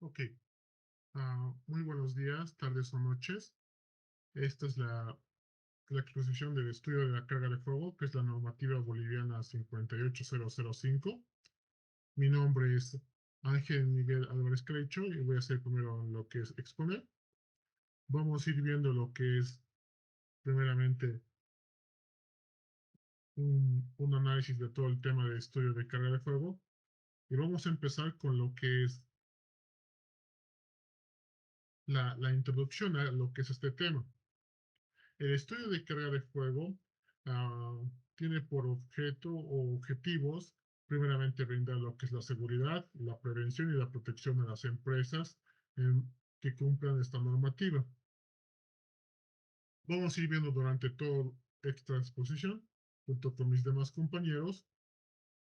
Ok, muy buenos días, tardes o noches. Esta es la exposición del estudio de la carga de fuego, que es la normativa boliviana 58005. Mi nombre es Ángel Miguel Álvarez Creicho y voy a hacer primero lo que es exponer. Vamos a ir viendo lo que es primeramente un análisis de todo el tema de estudio de carga de fuego y vamos a empezar con lo que es la introducción a lo que es este tema. El estudio de carga de fuego ah, tiene por objeto o objetivos, primeramente, brindar lo que es la seguridad, la prevención y la protección de las empresas que cumplan esta normativa. Vamos a ir viendo durante toda esta exposición, junto con mis demás compañeros,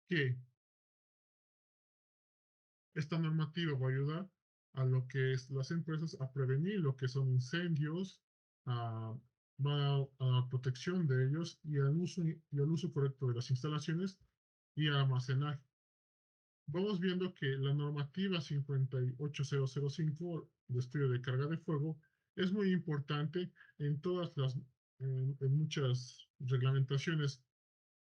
que esta normativa va a ayudar a lo que es las empresas a prevenir lo que son incendios, a, va a la protección de ellos y al uso correcto de las instalaciones y a almacenar. Vamos viendo que la normativa 58005 de estudio de carga de fuego es muy importante en en muchas reglamentaciones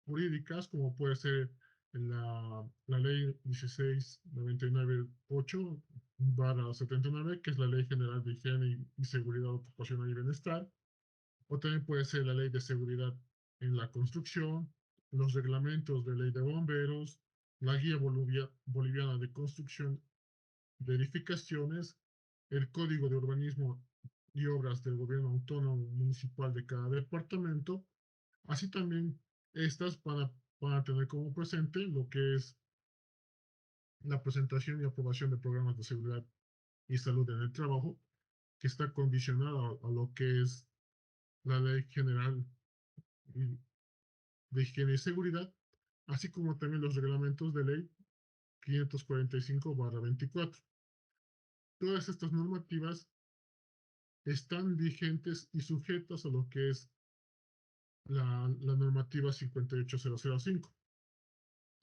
jurídicas, como puede ser la ley 1699/8/79, que es la Ley General de Higiene y Seguridad Ocupacional y Bienestar, o también puede ser la Ley de Seguridad en la Construcción, los reglamentos de ley de bomberos, la Guía Boliviana de Construcción de Edificaciones, el Código de Urbanismo y Obras del Gobierno Autónomo Municipal de cada departamento. Así también estas van a tener como presente lo que es la presentación y aprobación de programas de seguridad y salud en el trabajo, que está condicionada a lo que es la Ley General de Higiene y Seguridad, así como también los reglamentos de ley 545/24. Todas estas normativas están vigentes y sujetas a lo que es la normativa 58005.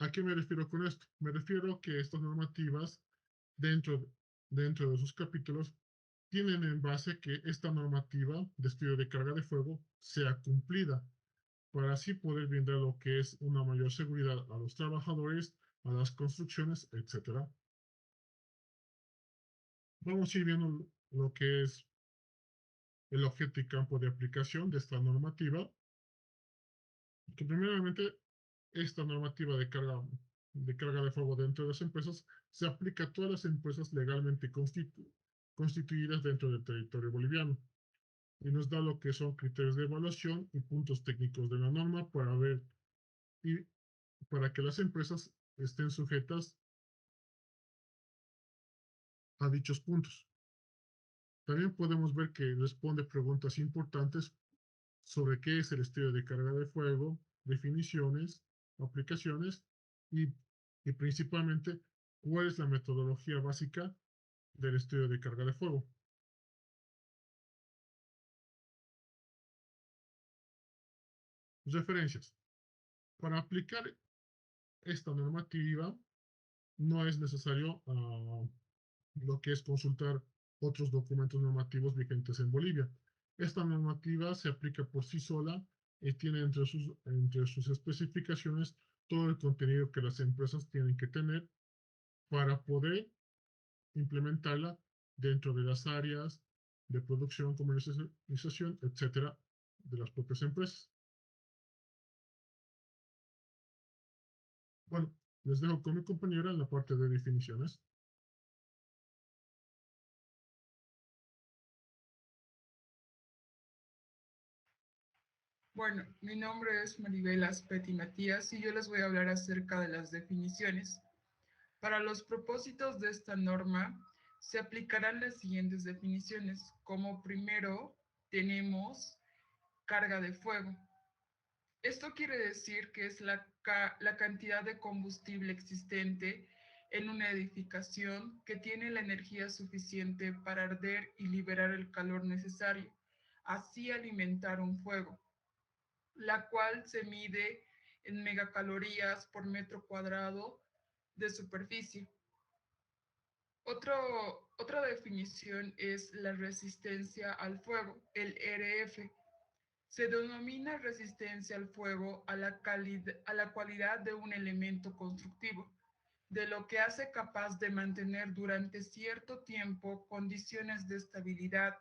¿A qué me refiero con esto? Me refiero a que estas normativas, dentro, dentro de sus capítulos, tienen en base que esta normativa de estudio de carga de fuego sea cumplida, para así poder brindar lo que es una mayor seguridad a los trabajadores, a las construcciones, etcétera. Vamos a ir viendo lo que es el objeto y campo de aplicación de esta normativa, que primeramente esta normativa de carga de fuego dentro de las empresas se aplica a todas las empresas legalmente constituidas dentro del territorio boliviano y nos da lo que son criterios de evaluación y puntos técnicos de la norma para ver y para que las empresas estén sujetas a dichos puntos. También podemos ver que responde preguntas importantes sobre qué es el estudio de carga de fuego, definiciones, aplicaciones y, y principalmente cuál es la metodología básica del estudio de carga de fuego. Referencias. Para aplicar esta normativa no es necesario lo que es consultar otros documentos normativos vigentes en Bolivia. Esta normativa se aplica por sí sola y tiene entre sus especificaciones todo el contenido que las empresas tienen que tener para poder implementarla dentro de las áreas de producción, comercialización, etcétera, de las propias empresas. Bueno, les dejo con mi compañera en la parte de definiciones. Bueno, mi nombre es Maribel Aspetti Matías y yo les voy a hablar acerca de las definiciones. Para los propósitos de esta norma, se aplicarán las siguientes definiciones. Como primero, tenemos carga de fuego. Esto quiere decir que es la cantidad de combustible existente en una edificación que tiene la energía suficiente para arder y liberar el calor necesario, así alimentar un fuego, la cual se mide en megacalorías por metro cuadrado de superficie. Otro, Otra definición es la resistencia al fuego, el RF. Se denomina resistencia al fuego a la cualidad de un elemento constructivo, de lo que hace capaz de mantener durante cierto tiempo condiciones de estabilidad,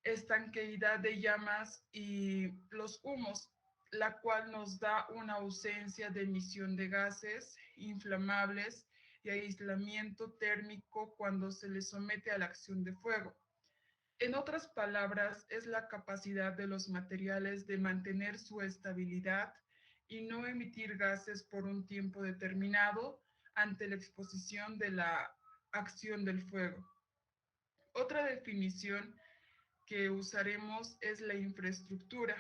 estanqueidad de llamas y los humos, la cual nos da una ausencia de emisión de gases inflamables y aislamiento térmico cuando se le somete a la acción de fuego. En otras palabras, es la capacidad de los materiales de mantener su estabilidad y no emitir gases por un tiempo determinado ante la exposición de la acción del fuego. Otra definición que usaremos es la infraestructura.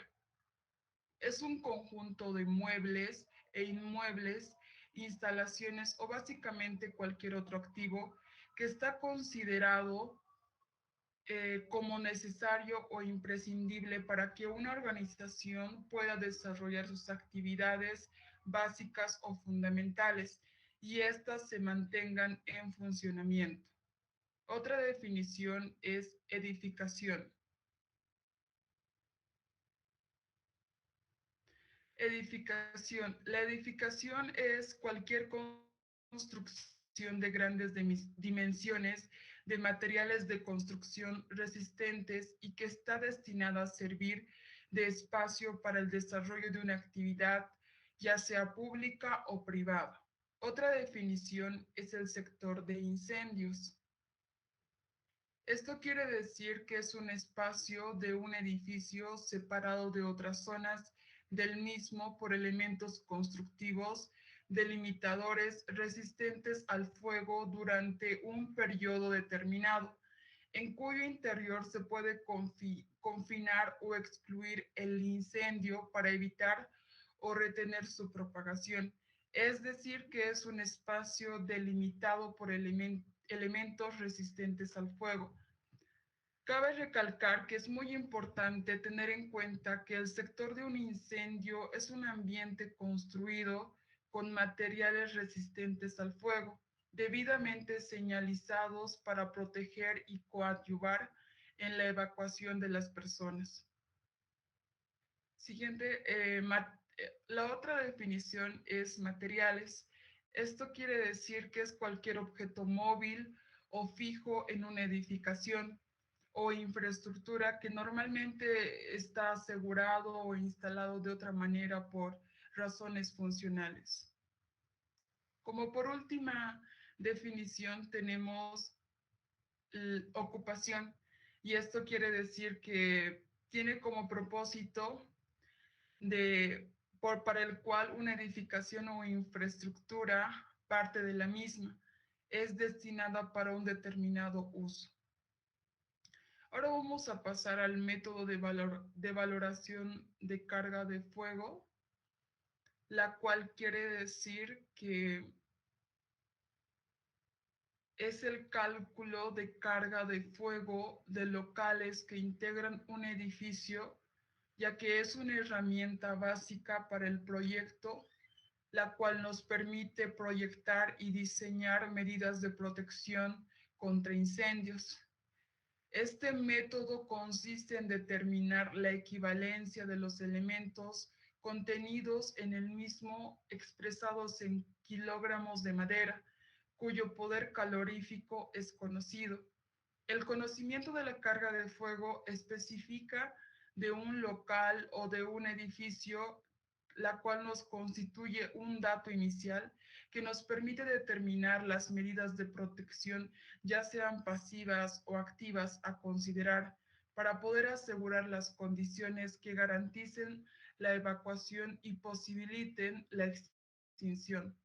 Es un conjunto de muebles e inmuebles, instalaciones o básicamente cualquier otro activo que está considerado como necesario o imprescindible para que una organización pueda desarrollar sus actividades básicas o fundamentales y éstas se mantengan en funcionamiento. Otra definición es edificación. Edificación. La edificación es cualquier construcción de grandes dimensiones, de materiales de construcción resistentes y que está destinada a servir de espacio para el desarrollo de una actividad, ya sea pública o privada. Otra definición es el sector de incendios. Esto quiere decir que es un espacio de un edificio separado de otras zonas del mismo por elementos constructivos, delimitadores resistentes al fuego durante un periodo determinado, en cuyo interior se puede confinar o excluir el incendio para evitar o retener su propagación. Es decir, que es un espacio delimitado por elementos resistentes al fuego. Cabe recalcar que es muy importante tener en cuenta que el sector de un incendio es un ambiente construido con materiales resistentes al fuego, debidamente señalizados para proteger y coadyuvar en la evacuación de las personas. Siguiente, la otra definición es materiales. Esto quiere decir que es cualquier objeto móvil o fijo en una edificación o infraestructura que normalmente está asegurado o instalado de otra manera por razones funcionales. Como por última definición tenemos ocupación y esto quiere decir que tiene como propósito para el cual una edificación o infraestructura, parte de la misma, es destinada para un determinado uso. Ahora vamos a pasar al método de valoración de carga de fuego, la cual quiere decir que es el cálculo de carga de fuego de locales que integran un edificio, ya que es una herramienta básica para el proyecto, la cual nos permite proyectar y diseñar medidas de protección contra incendios. Este método consiste en determinar la equivalencia de los elementos contenidos en el mismo expresados en kilogramos de madera, cuyo poder calorífico es conocido. El conocimiento de la carga de fuego específica de un local o de un edificio, la cual nos constituye un dato inicial que nos permite determinar las medidas de protección, ya sean pasivas o activas, a considerar para poder asegurar las condiciones que garanticen la evacuación y posibiliten la extinción.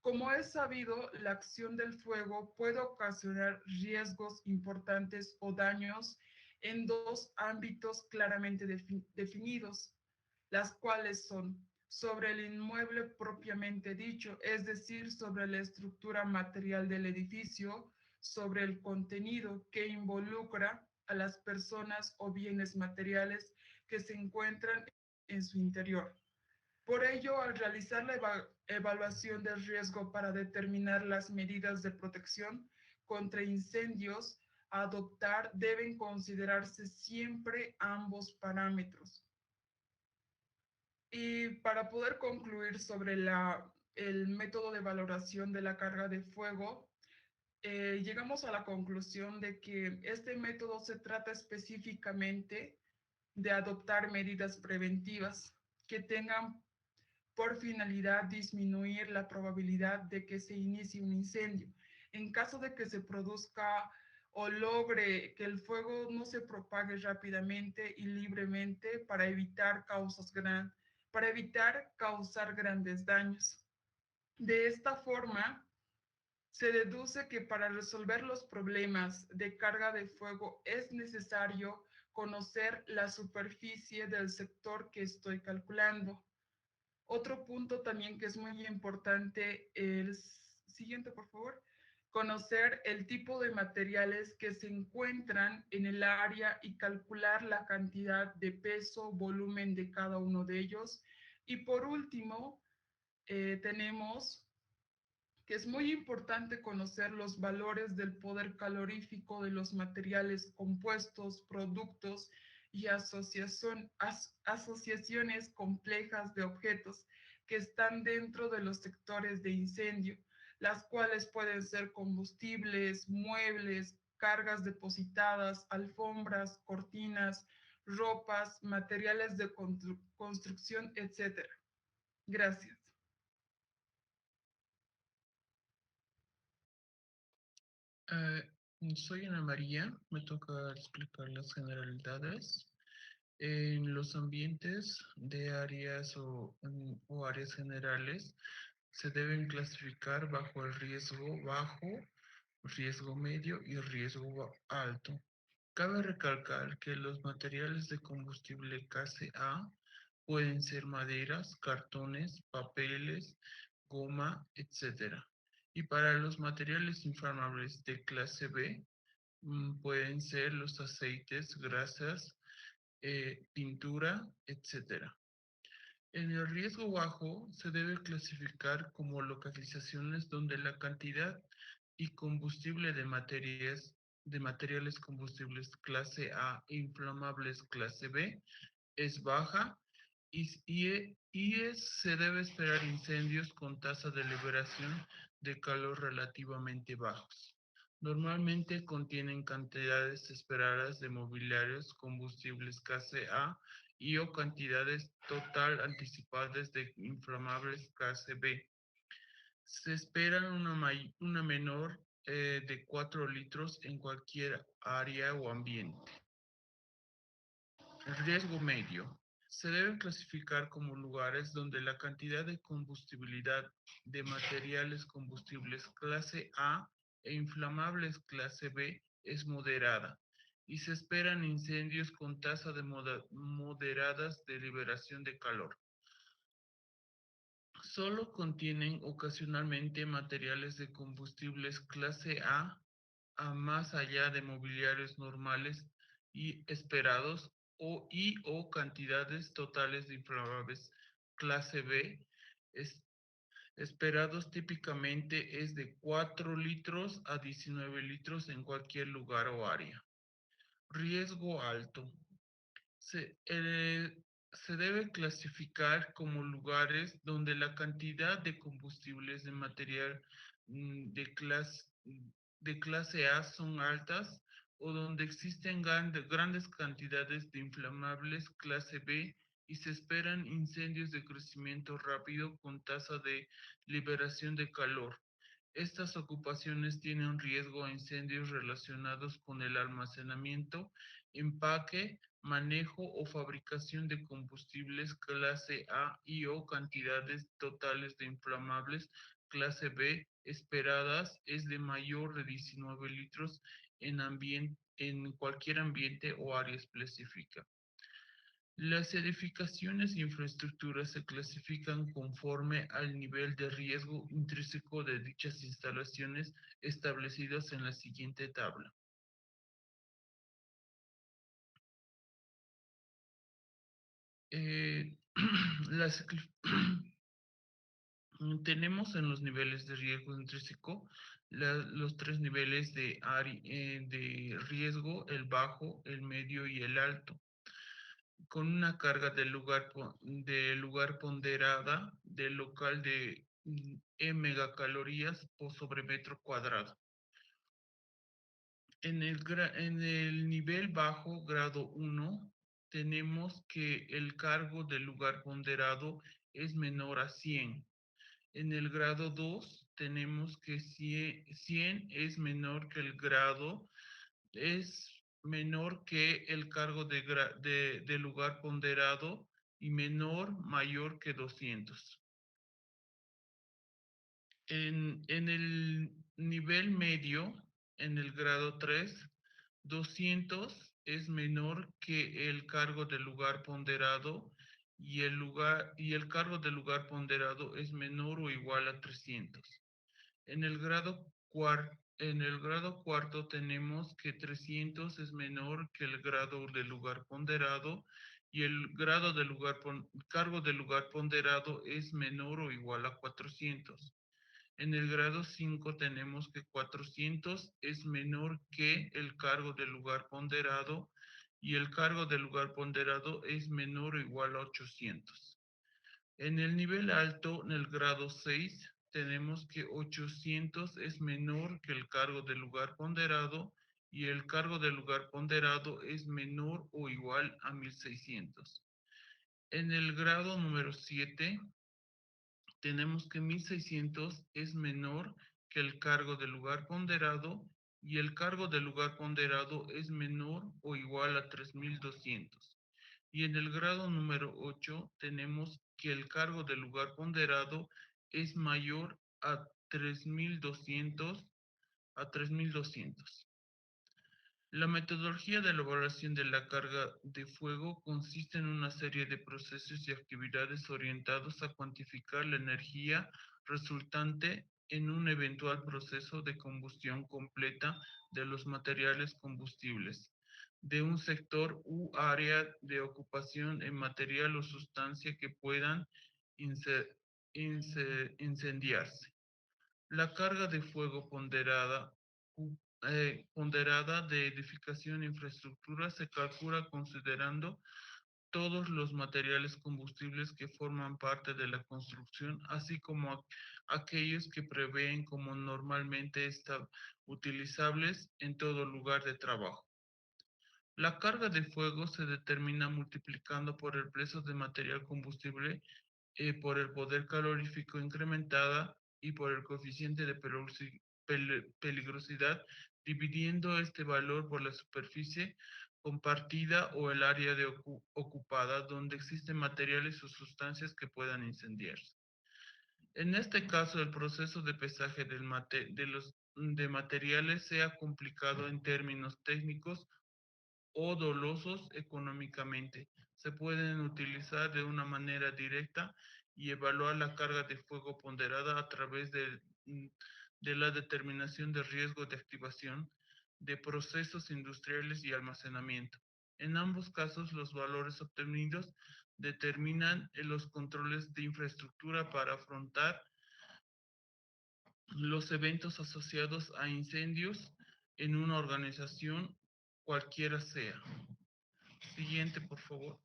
Como es sabido, la acción del fuego puede ocasionar riesgos importantes o daños en dos ámbitos claramente definidos, las cuales son sobre el inmueble propiamente dicho, es decir, sobre la estructura material del edificio, sobre el contenido que involucra a las personas o bienes materiales que se encuentran en su interior. Por ello, al realizar la evaluación del riesgo para determinar las medidas de protección, contra incendios a adoptar deben considerarse siempre ambos parámetros. Y para poder concluir sobre el método de valoración de la carga de fuego, llegamos a la conclusión de que este método se trata específicamente de adoptar medidas preventivas que tengan por finalidad disminuir la probabilidad de que se inicie un incendio. En caso de que se produzca o logre que el fuego no se propague rápidamente y libremente para evitar causar grandes daños. De esta forma, se deduce que para resolver los problemas de carga de fuego es necesario conocer la superficie del sector que estoy calculando. Otro punto también que es muy importante, el siguiente, por favor, conocer el tipo de materiales que se encuentran en el área y calcular la cantidad de peso, volumen de cada uno de ellos. Y por último, tenemos que es muy importante conocer los valores del poder calorífico de los materiales compuestos, productos y asociaciones complejas de objetos que están dentro de los sectores de incendio, las cuales pueden ser combustibles, muebles, cargas depositadas, alfombras, cortinas, ropas, materiales de construcción, etc. Gracias. Eh, Soy Ana María, me toca explicar las generalidades. En los ambientes de áreas o áreas generales se deben clasificar bajo el riesgo bajo, riesgo medio y riesgo alto. Cabe recalcar que los materiales de combustible clase A pueden ser maderas, cartones, papeles, goma, etc. Y para los materiales inflamables de clase B, pueden ser los aceites, grasas, pintura, etc. En el riesgo bajo se debe clasificar como localizaciones donde la cantidad y combustible de materiales combustibles clase A e inflamables clase B es baja se debe esperar incendios con tasa de liberación de calor relativamente bajos. Normalmente contienen cantidades esperadas de mobiliarios combustibles clase A y o cantidades total anticipadas de inflamables clase B. Se espera una menor de 4 litros en cualquier área o ambiente. El riesgo medio. Se deben clasificar como lugares donde la cantidad de combustibilidad de materiales combustibles clase A e inflamables clase B es moderada y se esperan incendios con tasa de moderadas de liberación de calor. Solo contienen ocasionalmente materiales de combustibles clase A más allá de mobiliarios normales y esperados o cantidades totales de inflamables clase B esperados típicamente es de 4 litros a 19 litros en cualquier lugar o área. Riesgo alto. Se, eh, Se debe clasificar como lugares donde la cantidad de combustibles de material de clase A son altas o donde existen grandes cantidades de inflamables clase B y se esperan incendios de crecimiento rápido con tasa de liberación de calor. Estas ocupaciones tienen riesgo a incendios relacionados con el almacenamiento, empaque, manejo o fabricación de combustibles clase A y o cantidades totales de inflamables clase B esperadas es de mayor de 19 litros en cualquier ambiente o área específica. Las edificaciones y infraestructuras se clasifican conforme al nivel de riesgo intrínseco de dichas instalaciones establecidas en la siguiente tabla. Tenemos en los niveles de riesgo intrínseco los tres niveles de riesgo, el bajo, el medio y el alto, con una carga de lugar ponderada del local de megacalorías por sobre metro cuadrado. En el nivel bajo, grado 1, tenemos que el cargo del lugar ponderado es menor a 100. En el grado 2 tenemos que 100 es menor que el grado, es menor que el cargo de lugar ponderado y mayor que 200. En el nivel medio, en el grado 3, 200 es menor que el cargo de lugar ponderado y el cargo de lugar ponderado es menor o igual a 300. En el grado cuarto tenemos que 300 es menor que el grado de lugar ponderado y el cargo de lugar ponderado es menor o igual a 400. En el grado 5 tenemos que 400 es menor que el cargo de lugar ponderado y el cargo de lugar ponderado es menor o igual a 800. En el nivel alto, en el grado 6, tenemos que 800 es menor que el cargo de lugar ponderado y el cargo de lugar ponderado es menor o igual a 1600. En el grado número 7, tenemos que 1600 es menor que el cargo de lugar ponderado y el cargo de lugar ponderado es menor o igual a 3200. Y en el grado número 8 tenemos que el cargo de lugar ponderado es mayor a 3200. La metodología de la evaluación de la carga de fuego consiste en una serie de procesos y actividades orientados a cuantificar la energía resultante en un eventual proceso de combustión completa de los materiales combustibles de un sector u área de ocupación en material o sustancia que puedan incendiarse. La carga de fuego ponderada de edificación e infraestructura se calcula considerando todos los materiales combustibles que forman parte de la construcción, así como aquellos que prevén como normalmente están utilizables en todo lugar de trabajo. La carga de fuego se determina multiplicando por el peso de material combustible, por el poder calorífico incrementada y por el coeficiente de peligrosidad, dividiendo este valor por la superficie compartida o el área ocupada donde existen materiales o sustancias que puedan incendiarse. En este caso, el proceso de pesaje de materiales sea complicado en términos técnicos o dolosos económicamente. Se pueden utilizar de una manera directa y evaluar la carga de fuego ponderada a través de la determinación de riesgo de activación de procesos industriales y almacenamiento. En ambos casos, los valores obtenidos determinan los controles de infraestructura para afrontar los eventos asociados a incendios en una organización cualquiera sea. Siguiente, por favor.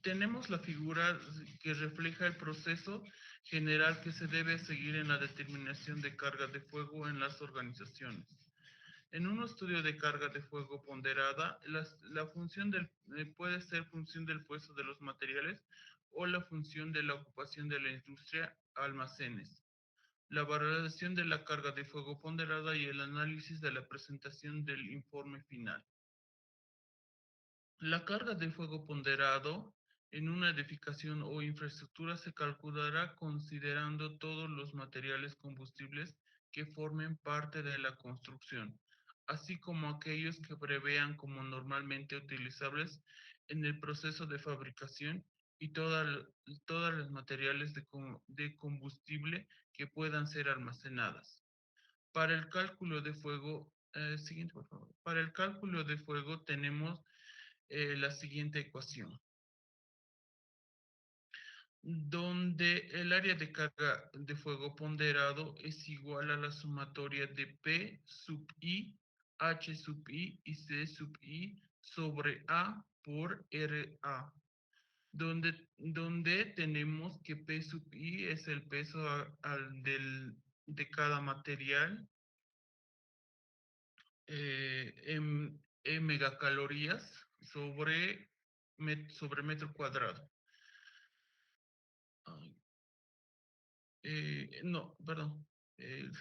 Tenemos la figura que refleja el proceso general que se debe seguir en la determinación de carga de fuego en las organizaciones. En un estudio de carga de fuego ponderada, la función puede ser función del peso de los materiales o la función de la ocupación de la industria, almacenes. La valoración de la carga de fuego ponderada y el análisis de la presentación del informe final. La carga de fuego ponderado en una edificación o infraestructura se calculará considerando todos los materiales combustibles que formen parte de la construcción, así como aquellos que prevean como normalmente utilizables en el proceso de fabricación y todos los materiales de combustible que puedan ser almacenadas. Para el cálculo de fuego, siguiente por favor. Para el cálculo de fuego tenemos la siguiente ecuación. donde el área de carga de fuego ponderado es igual a la sumatoria de P sub I, H sub I y C sub I sobre A por RA, donde tenemos que P sub I es el peso de cada material en megacalorías sobre metro cuadrado. No, perdón. El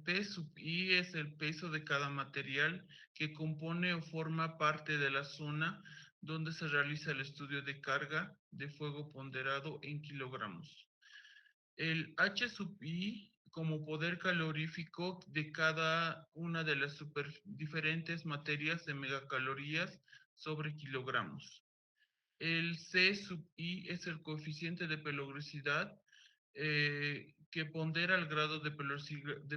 P sub I es el peso de cada material que compone o forma parte de la zona donde se realiza el estudio de carga de fuego ponderado en kilogramos. El H sub I como poder calorífico de cada una de las diferentes materias de megacalorías sobre kilogramos. El C sub I es el coeficiente de peligrosidad que pondera el grado de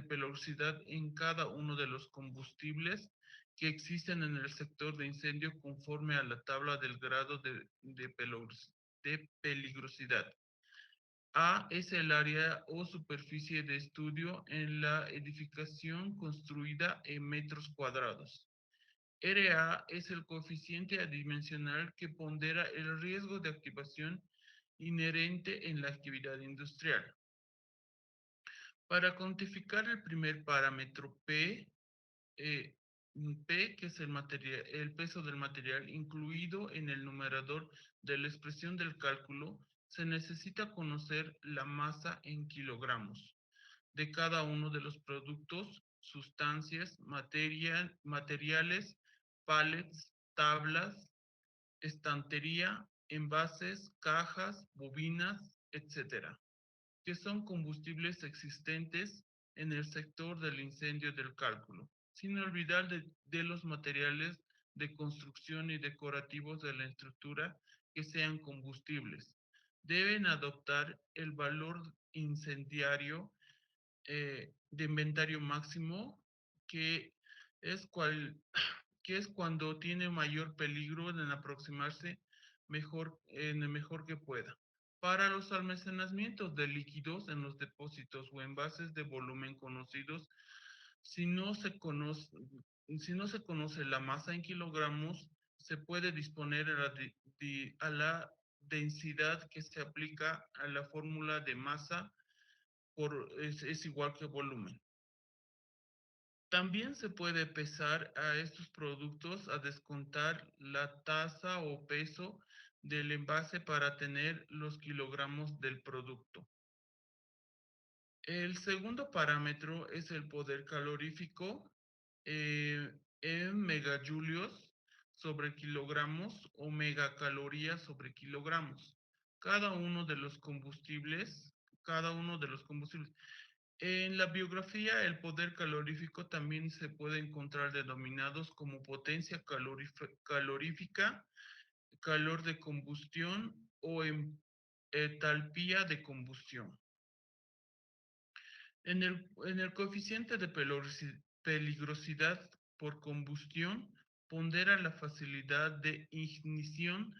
peligrosidad en cada uno de los combustibles que existen en el sector de incendio conforme a la tabla del grado de peligrosidad. A es el área o superficie de estudio en la edificación construida en metros cuadrados. RA es el coeficiente adimensional que pondera el riesgo de activación inherente en la actividad industrial. Para cuantificar el primer parámetro P, P, que es el peso del material incluido en el numerador de la expresión del cálculo, se necesita conocer la masa en kilogramos de cada uno de los productos, sustancias, materiales, pallets, tablas, estantería, envases, cajas, bobinas, etc., que son combustibles existentes en el sector del incendio del cálculo, sin olvidar de los materiales de construcción y decorativos de la estructura que sean combustibles. Deben adoptar el valor incendiario de inventario máximo, que es, que es cuando tiene mayor peligro en aproximarse en el mejor que pueda. Para los almacenamientos de líquidos en los depósitos o envases de volumen conocidos, si no se conoce, si no se conoce la masa en kilogramos, se puede disponer a la densidad que se aplica a la fórmula de masa es igual que volumen. También se puede pesar a estos productos a descontar la tasa o peso del envase para tener los kilogramos del producto. El segundo parámetro es el poder calorífico en megajulios sobre kilogramos o megacalorías sobre kilogramos. Cada uno de los combustibles. En la biografía, el poder calorífico también se puede encontrar denominados como potencia calorífica, calor de combustión o entalpía de combustión. En el coeficiente de peligrosidad por combustión pondera la facilidad de ignición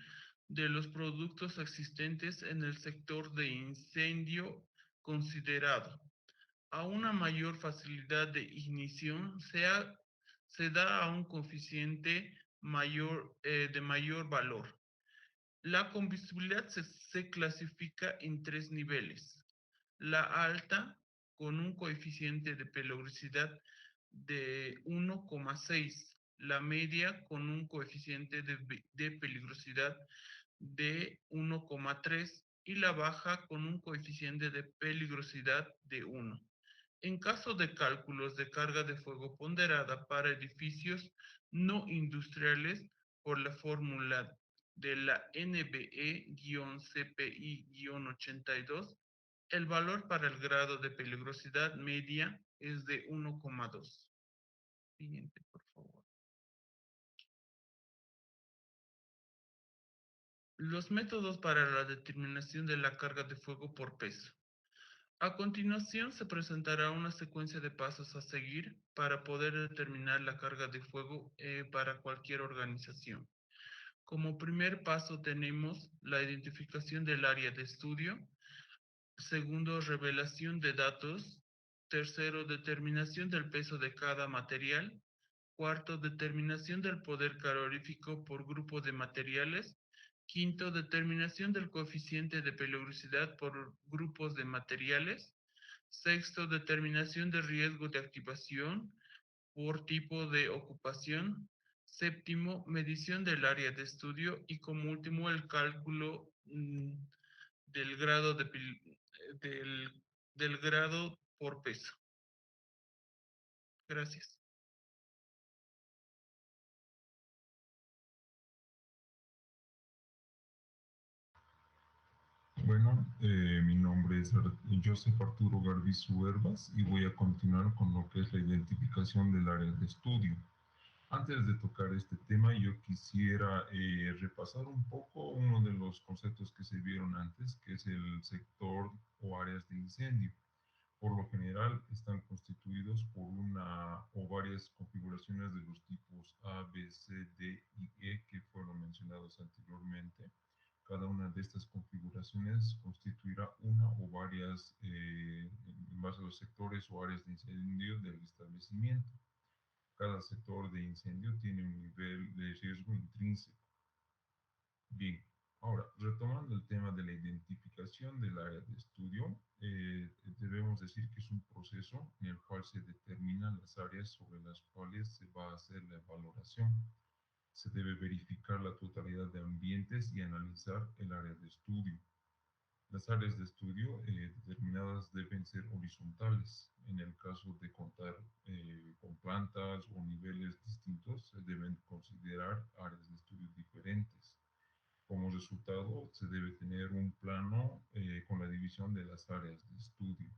de los productos existentes en el sector de incendio considerado. A una mayor facilidad de ignición se da a un coeficiente de mayor valor. La combustibilidad se clasifica en 3 niveles. La alta, con un coeficiente de peligrosidad de 1,6. La media, con un coeficiente de peligrosidad de 1,3. Y la baja, con un coeficiente de peligrosidad de 1. En caso de cálculos de carga de fuego ponderada para edificios no industriales por la fórmula de la NBE-CPI-82, el valor para el grado de peligrosidad media es de 1,2. Siguiente, por favor. Los métodos para la determinación de la carga de fuego por peso. A continuación se presentará una secuencia de pasos a seguir para poder determinar la carga de fuego para cualquier organización. Como primer paso tenemos la identificación del área de estudio. Segundo, revelación de datos. Tercero, determinación del peso de cada material. Cuarto, determinación del poder calorífico por grupo de materiales. Quinto, determinación del coeficiente de peligrosidad por grupos de materiales. Sexto, determinación de riesgo de activación por tipo de ocupación. Séptimo, medición del área de estudio. Y como último, el cálculo del grado del, del grado por peso. Gracias. Bueno, mi nombre es Joseph Arturo Garbizu Herbas y voy a continuar con lo que es la identificación del área de estudio. Antes de tocar este tema, yo quisiera repasar un poco uno de los conceptos que se vieron antes, que es el sector o áreas de incendio. Por lo general, están constituidos por una o varias configuraciones de los tipos A, B, C, D y E que fueron mencionados anteriormente. Cada una de estas configuraciones constituirá una o varias en base a los sectores o áreas de incendio del establecimiento. Cada sector de incendio tiene un nivel de riesgo intrínseco. Bien, ahora, retomando el tema de la identificación del área de estudio, debemos decir que es un proceso en el cual se determinan las áreas sobre las cuales se va a hacer la valoración. Se debe verificar la totalidad de ambientes y analizar el área de estudio. Las áreas de estudio determinadas deben ser horizontales. En el caso de contar con plantas o niveles distintos, se deben considerar áreas de estudio diferentes. Como resultado, se debe tener un plano con la división de las áreas de estudio.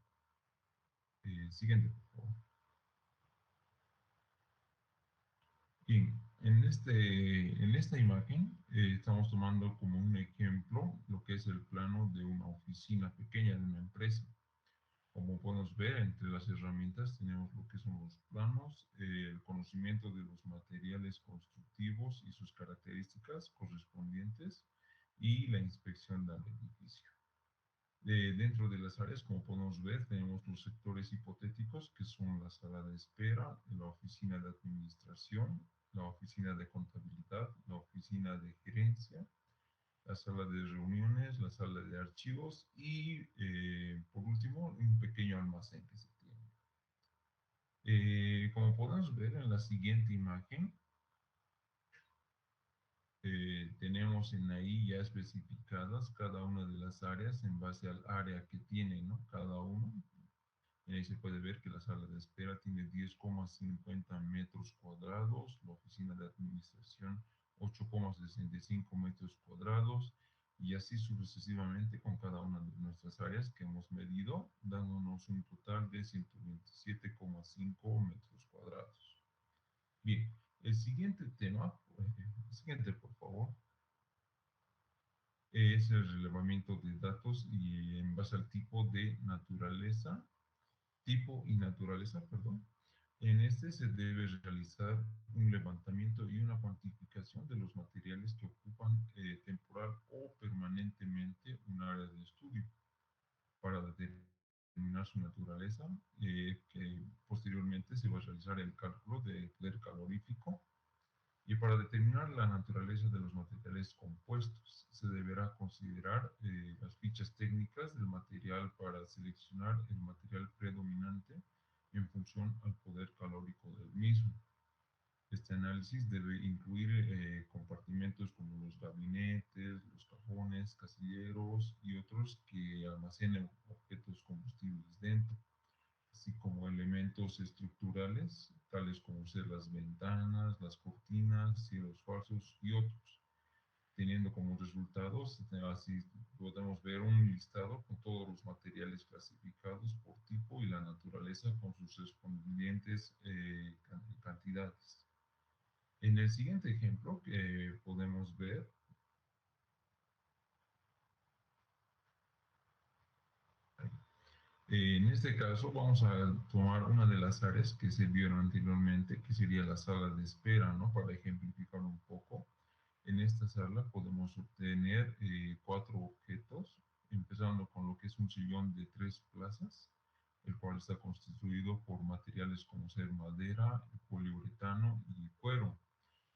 Siguiente, por favor. Bien, en esta imagen estamos tomando como un ejemplo lo que es el plano de una oficina pequeña de una empresa. Como podemos ver, entre las herramientas tenemos lo que son los planos, el conocimiento de los materiales constructivos y sus características correspondientes y la inspección del edificio. Dentro de las áreas, como podemos ver, tenemos los sectores hipotéticos, que son la sala de espera, la oficina de administración, la oficina de contabilidad, la oficina de gerencia, la sala de reuniones, la sala de archivos y, por último, un pequeño almacén que se tiene. Como podemos ver en la siguiente imagen, tenemos en ahí ya especificadas cada una de las áreas en base al área que tiene, ¿no? Cada uno. Y ahí se puede ver que la sala de espera tiene 10,50 metros cuadrados, la oficina de administración 8,65 metros cuadrados, y así sucesivamente con cada una de nuestras áreas que hemos medido, dándonos un total de 127,5 metros cuadrados. Bien, el siguiente tema, el siguiente por favor, es el relevamiento de datos y en base al tipo y naturaleza, perdón. En este se debe realizar un levantamiento y una cuantificación de los materiales que ocupan temporal o permanentemente un área de estudio para determinar su naturaleza, que posteriormente se va a realizar el cálculo de poder calorífico. Y para determinar la naturaleza de los materiales compuestos, se deberá considerar las fichas técnicas del material para seleccionar el material predominante en función al poder calórico del mismo. Este análisis debe incluir compartimentos como los gabinetes, los cajones, casilleros y otros que almacenen objetos combustibles dentro, así como elementos estructurales, tales como ser las ventanas, las cortinas, cielos falsos y otros, teniendo como resultados, así podemos ver un listado con todos los materiales clasificados por tipo y la naturaleza con sus correspondientes cantidades. En el siguiente ejemplo que podemos ver, en este caso vamos a tomar una de las áreas que se vieron anteriormente, que sería la sala de espera, ¿no? Para ejemplificar un poco. En esta sala podemos obtener 4 objetos, empezando con lo que es un sillón de 3 plazas, el cual está constituido por materiales como ser madera, poliuretano y cuero,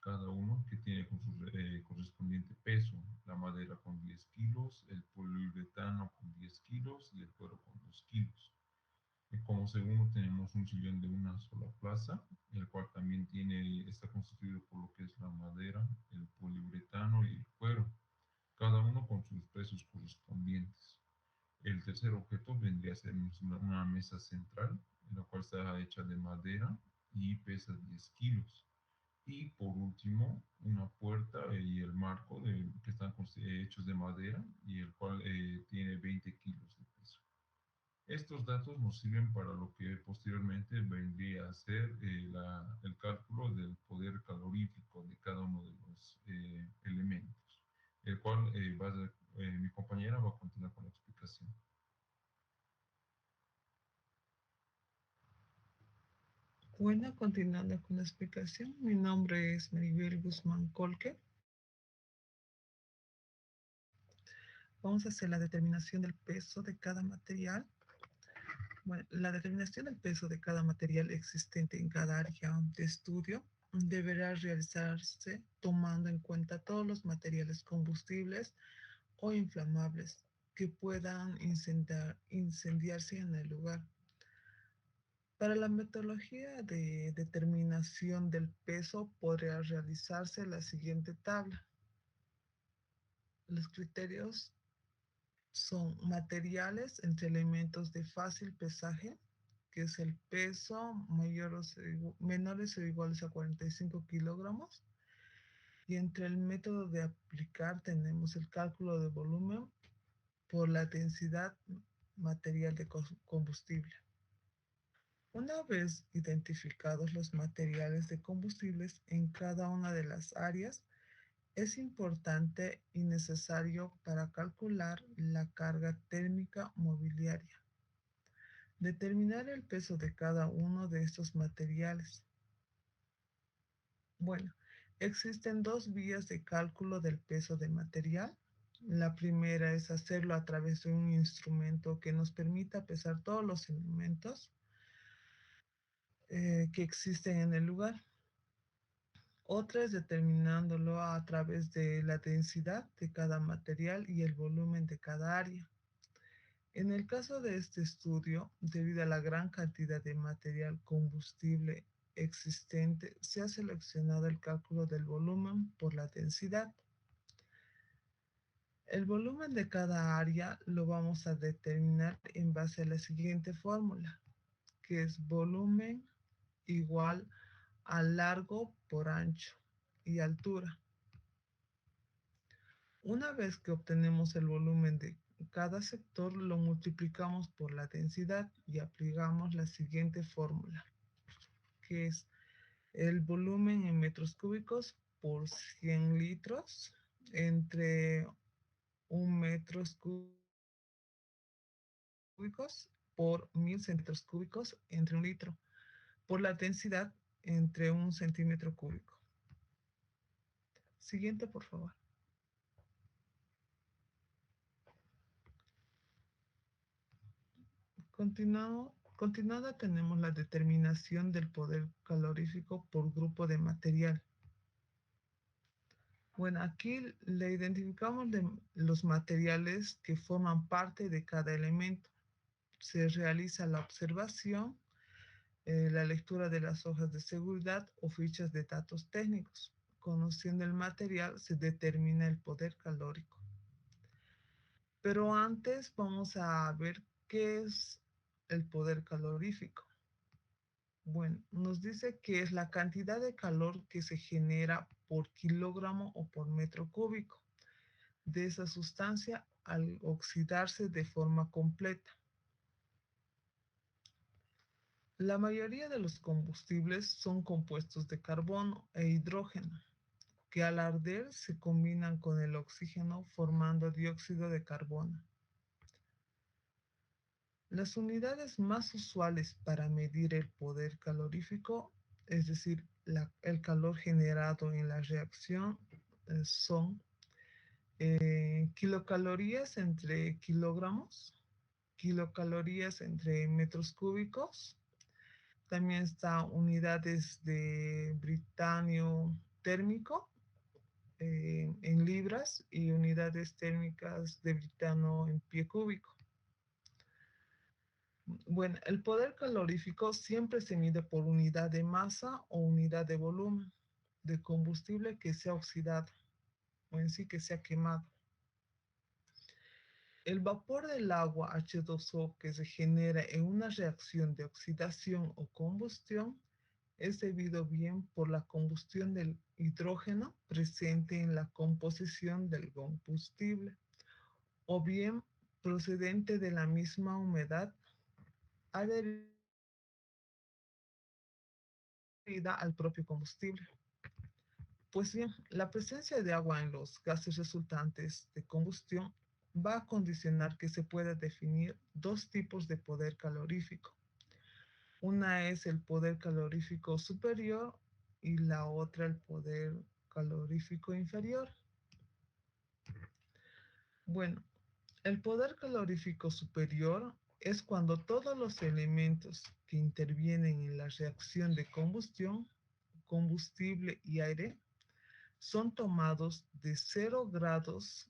cada uno que tiene con su correspondiente peso, la madera con 10 kilos, el poliuretano con 10 kilos y el cuero con 2 kilos. Como segundo tenemos un sillón de una sola plaza, el cual también está constituido por lo que es la madera, el poliuretano y el cuero, cada uno con sus pesos correspondientes. El tercer objeto vendría a ser una mesa central, la cual está hecha de madera y pesa 10 kilos. Y por último, una puerta y el marco que están hechos de madera y el cual tiene 20 kilos de peso. Estos datos nos sirven para lo que posteriormente vendría a ser el cálculo del poder calorífico de cada uno de los elementos, el cual mi compañera va a continuar con la explicación. Bueno, continuando con la explicación, mi nombre es Maribel Guzmán Colque. Vamos a hacer la determinación del peso de cada material. Bueno, la determinación del peso de cada material existente en cada área de estudio deberá realizarse tomando en cuenta todos los materiales combustibles o inflamables que puedan incendiarse en el lugar. Para la metodología de determinación del peso podría realizarse la siguiente tabla. Los criterios son materiales entre elementos de fácil pesaje, que es el peso menores o iguales a 45 kilogramos. Y entre el método de aplicar tenemos el cálculo de volumen por la densidad material de combustible. Una vez identificados los materiales de combustibles en cada una de las áreas, es importante y necesario para calcular la carga térmica mobiliaria. Determinar el peso de cada uno de estos materiales. Bueno, existen dos vías de cálculo del peso de material. La primera es hacerlo a través de un instrumento que nos permita pesar todos los elementos que existen en el lugar. Otra es determinándolo a través de la densidad de cada material y el volumen de cada área. En el caso de este estudio, debido a la gran cantidad de material combustible existente, se ha seleccionado el cálculo del volumen por la densidad. El volumen de cada área lo vamos a determinar en base a la siguiente fórmula, que es volumen igual a largo por ancho y altura. Una vez que obtenemos el volumen de cada sector, lo multiplicamos por la densidad y aplicamos la siguiente fórmula, que es el volumen en metros cúbicos por 100 litros entre 1 metros cúbicos por 1000 centímetros cúbicos entre 1 litro, por la densidad entre 1 centímetro cúbico. Siguiente, por favor. Continuada tenemos la determinación del poder calorífico por grupo de material. Bueno, aquí le identificamos los materiales que forman parte de cada elemento. Se realiza la observación, la lectura de las hojas de seguridad o fichas de datos técnicos. Conociendo el material se determina el poder calórico. Pero antes vamos a ver qué es el poder calorífico. Bueno, nos dice que es la cantidad de calor que se genera por kilogramo o por metro cúbico de esa sustancia al oxidarse de forma completa. La mayoría de los combustibles son compuestos de carbono e hidrógeno, que al arder se combinan con el oxígeno formando dióxido de carbono. Las unidades más usuales para medir el poder calorífico, es decir, el calor generado en la reacción, son kilocalorías entre kilogramos, kilocalorías entre metros cúbicos. También está unidades de britanio térmico en libras y unidades térmicas de britano en pie cúbico. Bueno, el poder calorífico siempre se mide por unidad de masa o unidad de volumen de combustible que sea oxidado o en sí que sea quemado. El vapor del agua H2O que se genera en una reacción de oxidación o combustión es debido bien por la combustión del hidrógeno presente en la composición del combustible o bien procedente de la misma humedad adherida al propio combustible. Pues bien, la presencia de agua en los gases resultantes de combustión va a condicionar que se pueda definir dos tipos de poder calorífico. Una es el poder calorífico superior y la otra el poder calorífico inferior. Bueno, el poder calorífico superior es cuando todos los elementos que intervienen en la reacción de combustión, combustible y aire, son tomados de 0 grados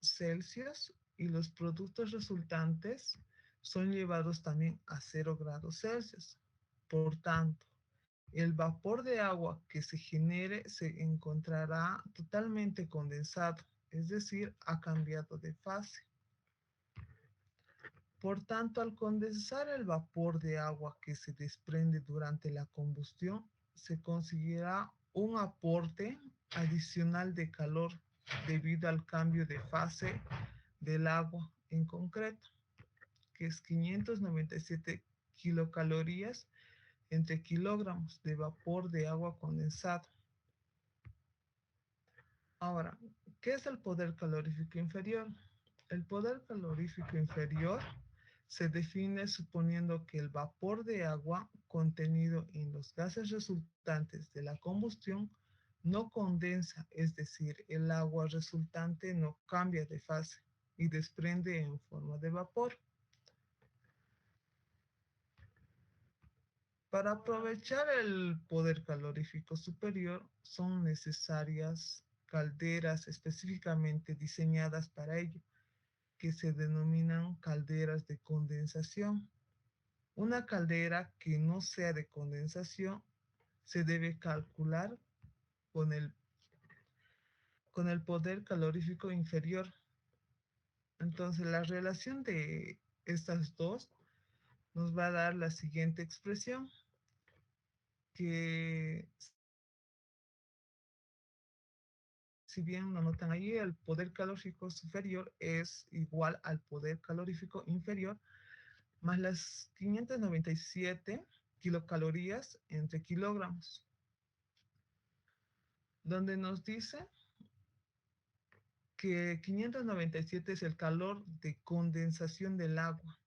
Celsius y los productos resultantes son llevados también a 0 grados Celsius. Por tanto, el vapor de agua que se genere se encontrará totalmente condensado, es decir, ha cambiado de fase. Por tanto, al condensar el vapor de agua que se desprende durante la combustión, se conseguirá un aporte adicional de calor debido al cambio de fase del agua en concreto, que es 597 kilocalorías entre kilogramos de vapor de agua condensado. Ahora, ¿qué es el poder calorífico inferior? El poder calorífico inferior se define suponiendo que el vapor de agua contenido en los gases resultantes de la combustión no condensa, es decir, el agua resultante no cambia de fase y desprende en forma de vapor. Para aprovechar el poder calorífico superior son necesarias calderas específicamente diseñadas para ello, que se denominan calderas de condensación. Una caldera que no sea de condensación se debe calcular con el poder calorífico inferior. Entonces, la relación de estas dos nos va a dar la siguiente expresión, que si bien lo notan ahí, el poder calorífico superior es igual al poder calorífico inferior más las 597 kilocalorías entre kilogramos, donde nos dice que 597 es el calor de condensación del agua.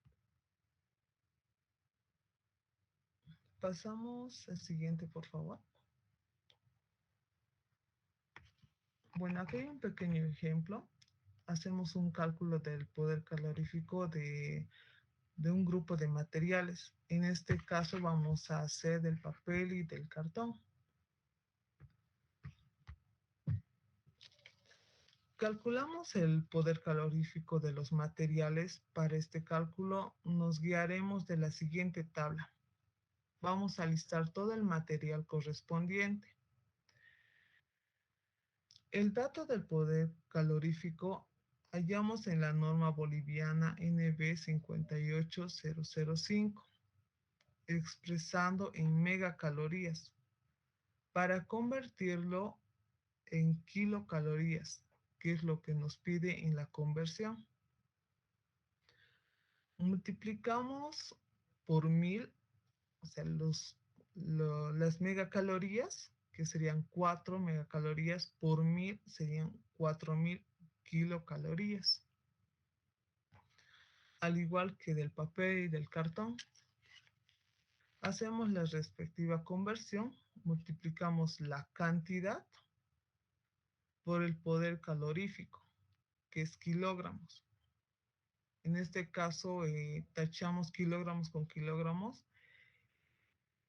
Pasamos al siguiente, por favor. Bueno, aquí hay un pequeño ejemplo. Hacemos un cálculo del poder calorífico de un grupo de materiales. En este caso vamos a hacer del papel y del cartón. Calculamos el poder calorífico de los materiales. Para este cálculo nos guiaremos de la siguiente tabla. Vamos a listar todo el material correspondiente. El dato del poder calorífico hallamos en la norma boliviana NB 58005, expresando en megacalorías, para convertirlo en kilocalorías, que es lo que nos pide en la conversión. Multiplicamos por 1000, o sea, las megacalorías, que serían 4 megacalorías por 1000, serían 4000 kilocalorías. Al igual que del papel y del cartón, hacemos la respectiva conversión, multiplicamos la cantidad por el poder calorífico, que es kilogramos. En este caso, tachamos kilogramos con kilogramos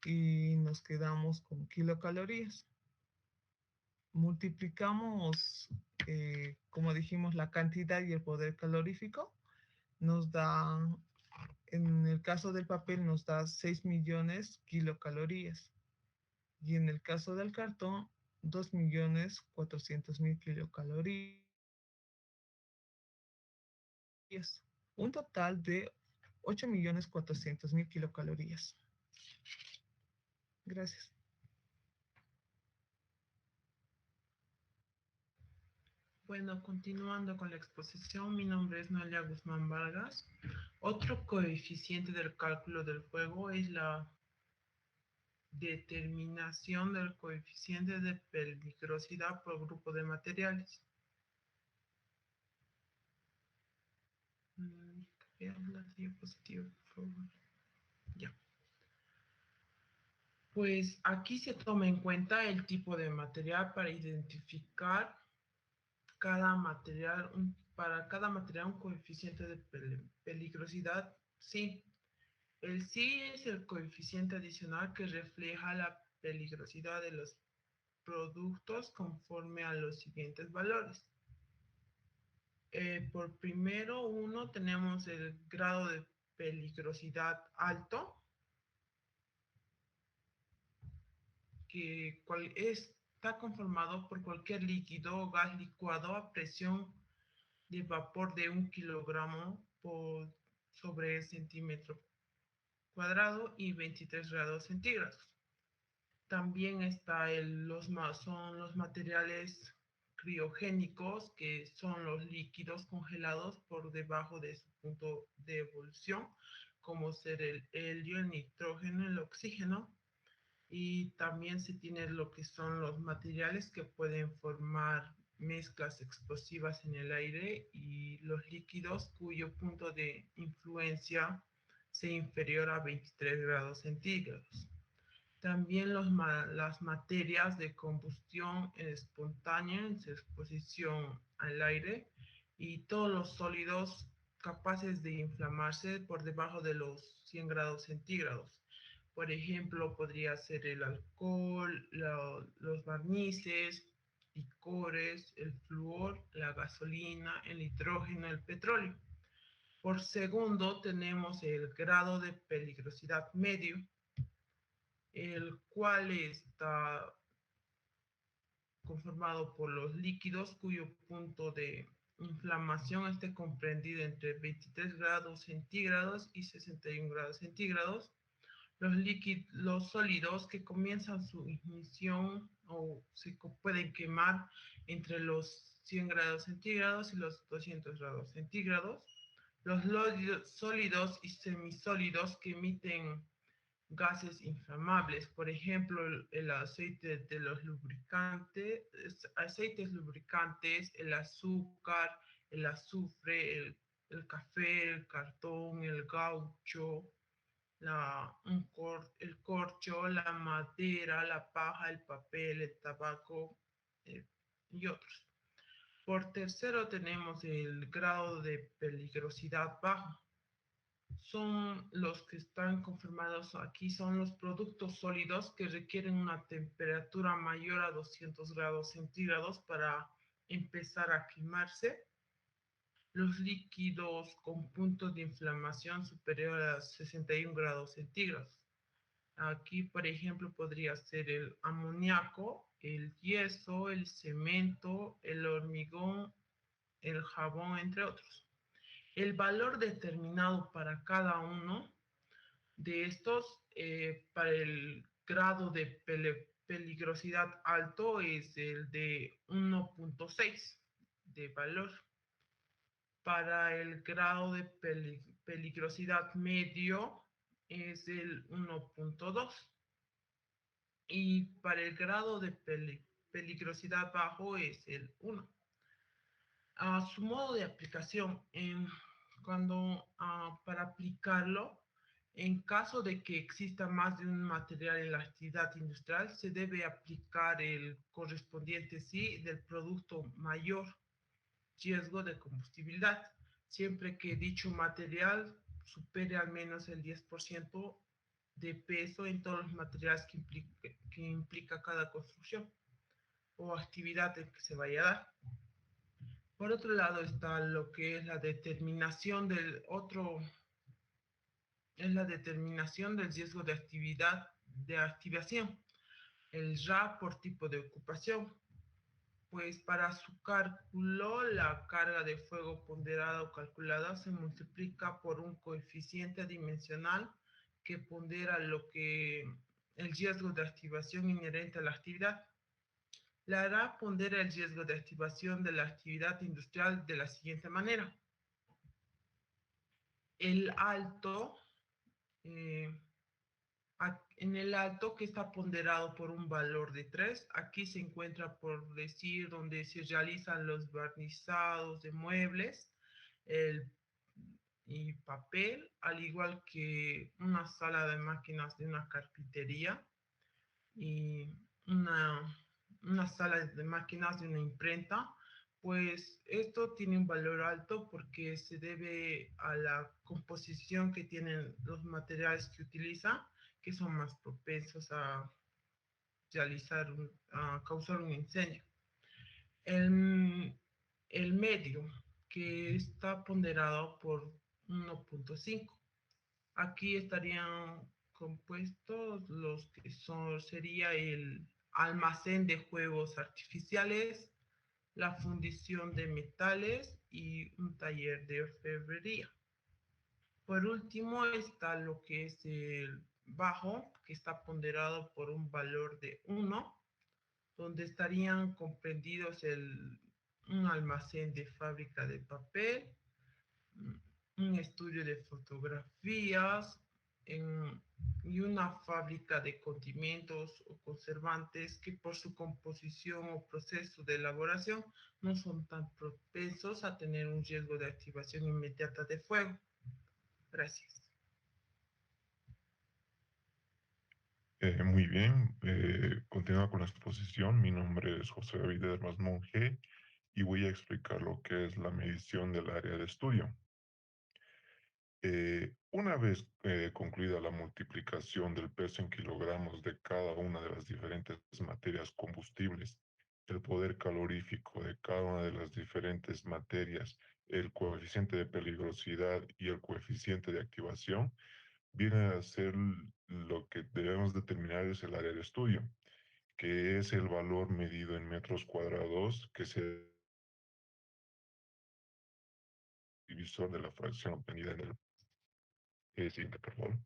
y nos quedamos con kilocalorías. Multiplicamos, como dijimos, la cantidad y el poder calorífico. Nos da, en el caso del papel, nos da 6 millones kilocalorías. Y en el caso del cartón, 2.400.000 kilocalorías. Un total de 8.400.000 kilocalorías. Gracias. Bueno, continuando con la exposición, mi nombre es Noelia Guzmán Vargas. Otro coeficiente del cálculo del fuego es la determinación del coeficiente de peligrosidad por grupo de materiales. Vean la diapositiva, por favor. Ya. Pues aquí se toma en cuenta el tipo de material para identificar para cada material un coeficiente de peligrosidad sí. El sí es el coeficiente adicional que refleja la peligrosidad de los productos conforme a los siguientes valores. Por primero uno tenemos el grado de peligrosidad alto, que está conformado por cualquier líquido o gas licuado a presión de vapor de 1 kilogramo sobre centímetro cuadrado y 23 grados centígrados. También son los materiales criogénicos, que son los líquidos congelados por debajo de su punto de ebullición, como ser el helio, el nitrógeno, el oxígeno. Y también se tiene lo que son los materiales que pueden formar mezclas explosivas en el aire y los líquidos cuyo punto de influencia sea inferior a 23 grados centígrados. También las materias de combustión espontánea en su exposición al aire y todos los sólidos capaces de inflamarse por debajo de los 100 grados centígrados. Por ejemplo, podría ser el alcohol, los barnices, licores, el flúor, la gasolina, el nitrógeno, el petróleo. Por segundo, tenemos el grado de peligrosidad medio, el cual está conformado por los líquidos cuyo punto de inflamación esté comprendido entre 23 grados centígrados y 61 grados centígrados. Los sólidos que comienzan su ignición o se pueden quemar entre los 100 grados centígrados y los 200 grados centígrados. Los sólidos y semisólidos que emiten gases inflamables, por ejemplo, el aceite de los aceites lubricantes, el azúcar, el azufre, el café, el cartón, el caucho, el corcho, la madera, la paja, el papel, el tabaco y otros. Por tercero tenemos el grado de peligrosidad bajo. Son los que están confirmados aquí, son los productos sólidos que requieren una temperatura mayor a 200 grados centígrados para empezar a quemarse. Los líquidos con puntos de inflamación superior a 61 grados centígrados. Aquí, por ejemplo, podría ser el amoníaco, el yeso, el cemento, el hormigón, el jabón, entre otros. El valor determinado para cada uno de estos, para el grado de peligrosidad alto, es el de 1.6 de valor. Para el grado de peligrosidad medio es el 1.2. Y para el grado de peligrosidad bajo es el 1. A su modo de aplicación, para aplicarlo, En caso de que exista más de un material en la actividad industrial, se debe aplicar el correspondiente sí del producto mayor riesgo de combustibilidad, siempre que dicho material supere al menos el 10% de peso en todos los materiales que implica cada construcción o actividad en que se vaya a dar. Por otro lado está lo que es la determinación del otro, es la determinación del riesgo de actividad de activación, el RA por tipo de ocupación. Pues para su cálculo, la carga de fuego ponderada o calculada se multiplica por un coeficiente dimensional que pondera lo que el riesgo de activación inherente a la actividad. La ARA pondera el riesgo de activación de la actividad industrial de la siguiente manera. El alto, eh, en el alto que está ponderado por un valor de 3, aquí se encuentra por decir donde se realizan los barnizados de muebles y papel, al igual que una sala de máquinas de una carpintería y una sala de máquinas de una imprenta, pues esto tiene un valor alto porque se debe a la composición que tienen los materiales que utiliza, que son más propensos a a causar un incendio. El medio, que está ponderado por 1.5. Aquí estarían compuestos los que sería el almacén de juegos artificiales, la fundición de metales y un taller de orfebrería. Por último está lo que es el bajo, que está ponderado por un valor de 1, donde estarían comprendidos un almacén de fábrica de papel, un estudio de fotografías y una fábrica de condimentos o conservantes que por su composición o proceso de elaboración no son tan propensos a tener un riesgo de activación inmediata de fuego. Gracias. Muy bien, continúa con la exposición. Mi nombre es José David Hermas Monge y voy a explicar lo que es la medición del área de estudio. Una vez concluida la multiplicación del peso en kilogramos de cada una de las diferentes materias combustibles, el poder calorífico de cada una de las diferentes materias, el coeficiente de peligrosidad y el coeficiente de activación, viene a ser lo que debemos determinar es el área de estudio, que es el valor medido en metros cuadrados que se divisor de la fracción obtenida en el siguiente, por favor.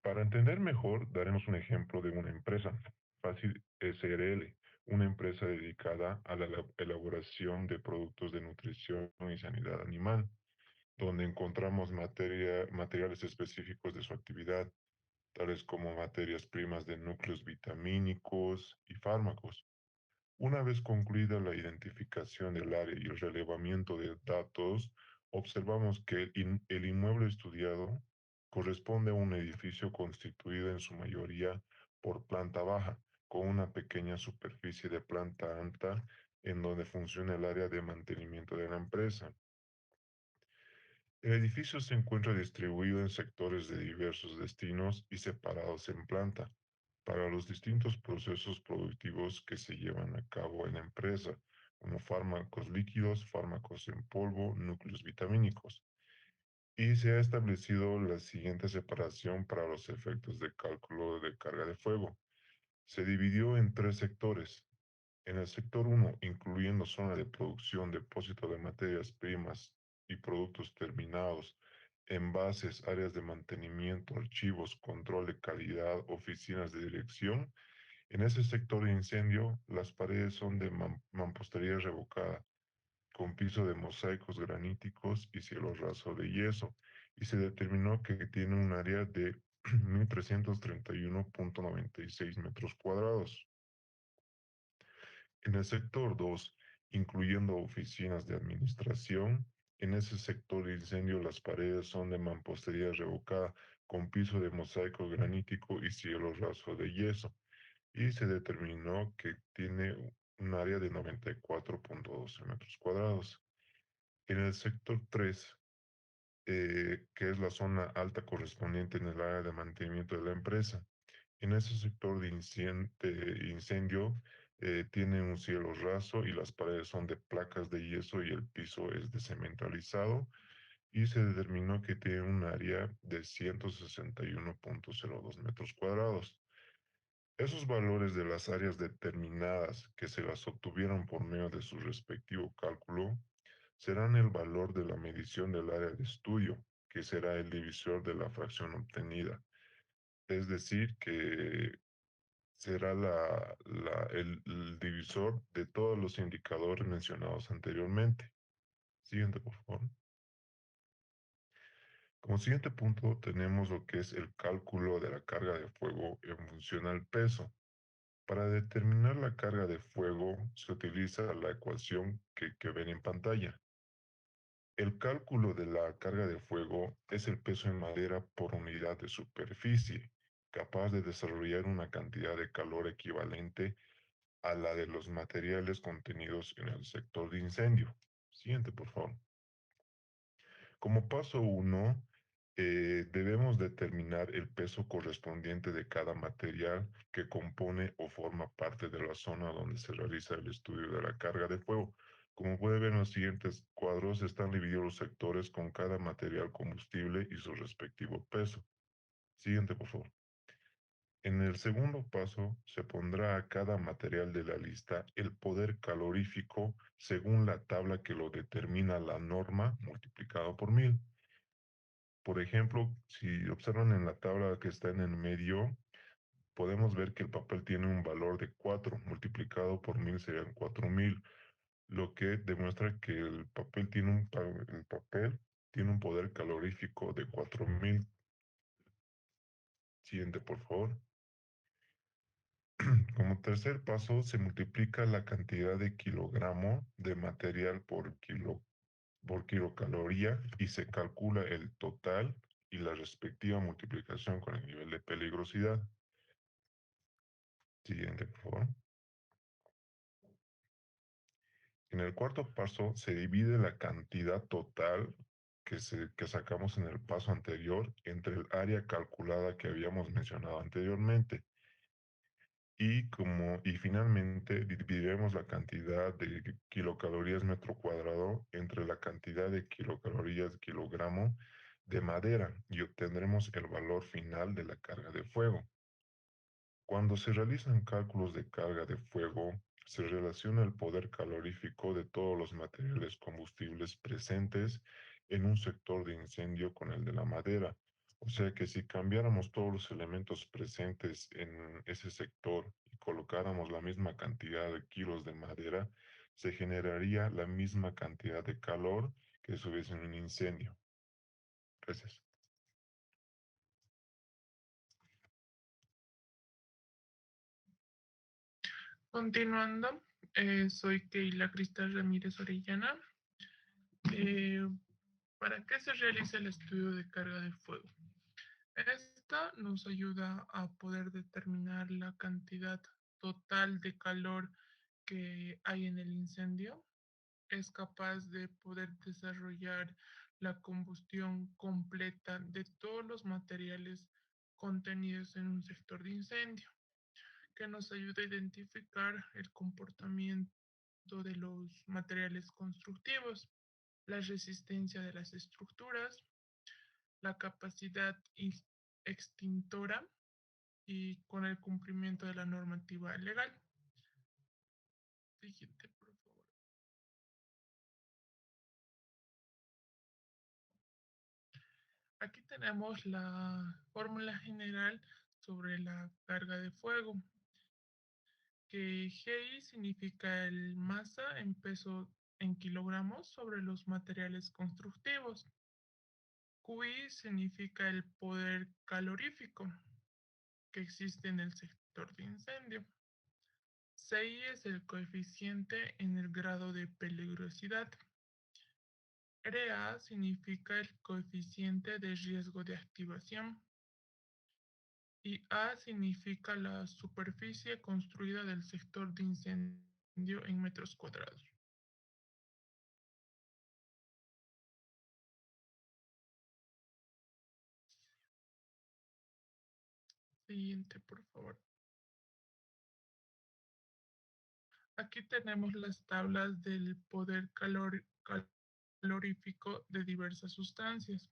Para entender mejor, daremos un ejemplo de una empresa, Fácil SRL, una empresa dedicada a la elaboración de productos de nutrición y sanidad animal, donde encontramos materiales específicos de su actividad, tales como materias primas de núcleos vitamínicos y fármacos. Una vez concluida la identificación del área y el relevamiento de datos, observamos que el inmueble estudiado corresponde a un edificio constituido en su mayoría por planta baja, con una pequeña superficie de planta alta en donde funciona el área de mantenimiento de la empresa. El edificio se encuentra distribuido en sectores de diversos destinos y separados en planta para los distintos procesos productivos que se llevan a cabo en la empresa, como fármacos líquidos, fármacos en polvo, núcleos vitamínicos. Y se ha establecido la siguiente separación para los efectos de cálculo de carga de fuego. Se dividió en 3 sectores. En el sector 1, incluyendo zona de producción, depósito de materias primas y productos terminados, envases, áreas de mantenimiento, archivos, control de calidad, oficinas de dirección. En ese sector de incendio, las paredes son de mampostería revocada, con piso de mosaicos graníticos y cielo raso de yeso, y se determinó que tiene un área de 1.331.96 metros cuadrados. En el sector 2, incluyendo oficinas de administración, en ese sector de incendio las paredes son de mampostería revocada con piso de mosaico granítico y cielo raso de yeso, y se determinó que tiene un área de 94.12 metros cuadrados. En el sector 3, que es la zona alta correspondiente en el área de mantenimiento de la empresa, en ese sector de incendio tiene un cielo raso y las paredes son de placas de yeso y el piso es de cemento alisado, y se determinó que tiene un área de 161.02 metros cuadrados. Esos valores de las áreas determinadas que se las obtuvieron por medio de su respectivo cálculo serán el valor de la medición del área de estudio, que será el divisor de la fracción obtenida. Es decir, que será el divisor de todos los indicadores mencionados anteriormente. Siguiente, por favor. Como siguiente punto tenemos lo que es el cálculo de la carga de fuego en función al peso. Para determinar la carga de fuego se utiliza la ecuación que ven en pantalla. El cálculo de la carga de fuego es el peso en madera por unidad de superficie, capaz de desarrollar una cantidad de calor equivalente a la de los materiales contenidos en el sector de incendio. Siguiente, por favor. Como paso 1, debemos determinar el peso correspondiente de cada material que compone o forma parte de la zona donde se realiza el estudio de la carga de fuego. Como puede ver en los siguientes cuadros, están divididos los sectores con cada material combustible y su respectivo peso. Siguiente, por favor. En el segundo paso, se pondrá a cada material de la lista el poder calorífico según la tabla que lo determina la norma multiplicado por 1000. Por ejemplo, si observan en la tabla que está en el medio, podemos ver que el papel tiene un valor de 4, multiplicado por 1000 serían 4000, lo que demuestra que el papel tiene un poder calorífico de 4000. Siguiente, por favor. Como tercer paso, se multiplica la cantidad de kilogramo de material por kilocaloría y se calcula el total y la respectiva multiplicación con el nivel de peligrosidad. Siguiente, por favor. En el cuarto paso se divide la cantidad total que sacamos en el paso anterior entre el área calculada que habíamos mencionado anteriormente. Y finalmente dividiremos la cantidad de kilocalorías metro cuadrado entre la cantidad de kilocalorías kilogramo de madera y obtendremos el valor final de la carga de fuego. Cuando se realizan cálculos de carga de fuego, se relaciona el poder calorífico de todos los materiales combustibles presentes en un sector de incendio con el de la madera. O sea que si cambiáramos todos los elementos presentes en ese sector y colocáramos la misma cantidad de kilos de madera, se generaría la misma cantidad de calor que si hubiese un incendio. Gracias. Continuando, soy Keila Cristal Ramírez Orellana. Eh, ¿Para qué se realiza el estudio de carga de fuego? Esta nos ayuda a poder determinar la cantidad total de calor que hay en el incendio. Es capaz de poder desarrollar la combustión completa de todos los materiales contenidos en un sector de incendio, que nos ayuda a identificar el comportamiento de los materiales constructivos, la resistencia de las estructuras, la capacidad extintora y con el cumplimiento de la normativa legal. Siguiente, por favor. Aquí tenemos la fórmula general sobre la carga de fuego, que GI significa el masa en peso en kilogramos sobre los materiales constructivos. QI significa el poder calorífico que existe en el sector de incendio. CI es el coeficiente en el grado de peligrosidad. RA significa el coeficiente de riesgo de activación. y A significa la superficie construida del sector de incendio en metros cuadrados. Siguiente, por favor. Aquí tenemos las tablas del poder calorífico de diversas sustancias.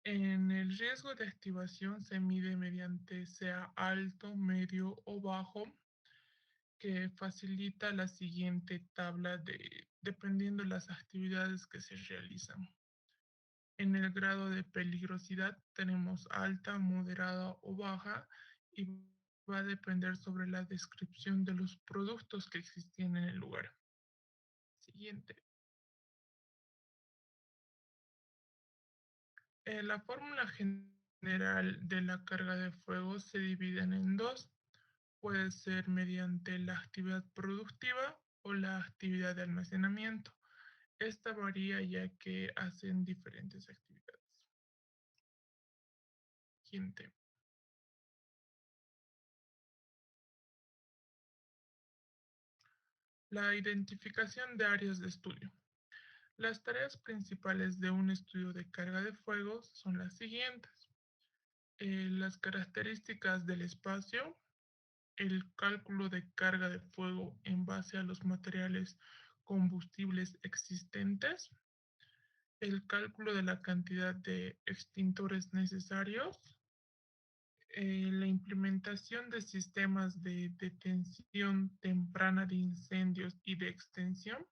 En el riesgo de activación se mide mediante sea alto, medio o bajo, que facilita la siguiente tabla dependiendo de las actividades que se realizan. En el grado de peligrosidad tenemos alta, moderada o baja y va a depender sobre la descripción de los productos que existían en el lugar. Siguiente. La fórmula general de la carga de fuego se divide en dos. Puede ser mediante la actividad productiva o la actividad de almacenamiento. Esta varía ya que hacen diferentes actividades. Siguiente. La identificación de áreas de estudio. Las tareas principales de un estudio de carga de fuego son las siguientes. Las características del espacio, el cálculo de carga de fuego en base a los materiales combustibles existentes, el cálculo de la cantidad de extintores necesarios, la implementación de sistemas de detención temprana de incendios y de extensión,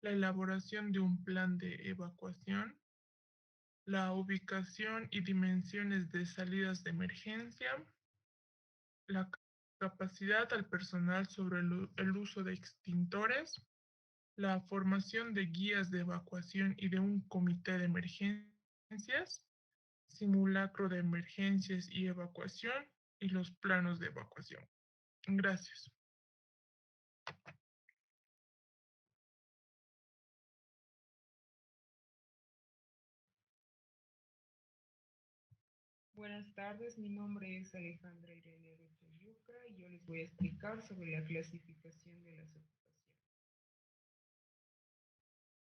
la elaboración de un plan de evacuación, la ubicación y dimensiones de salidas de emergencia, la capacidad al personal sobre el uso de extintores, la formación de guías de evacuación y de un comité de emergencias, simulacro de emergencias y evacuación y los planos de evacuación. Gracias. Buenas tardes, mi nombre es Alejandra Irene Rocha Yucra y yo les voy a explicar sobre la clasificación de las ocupaciones.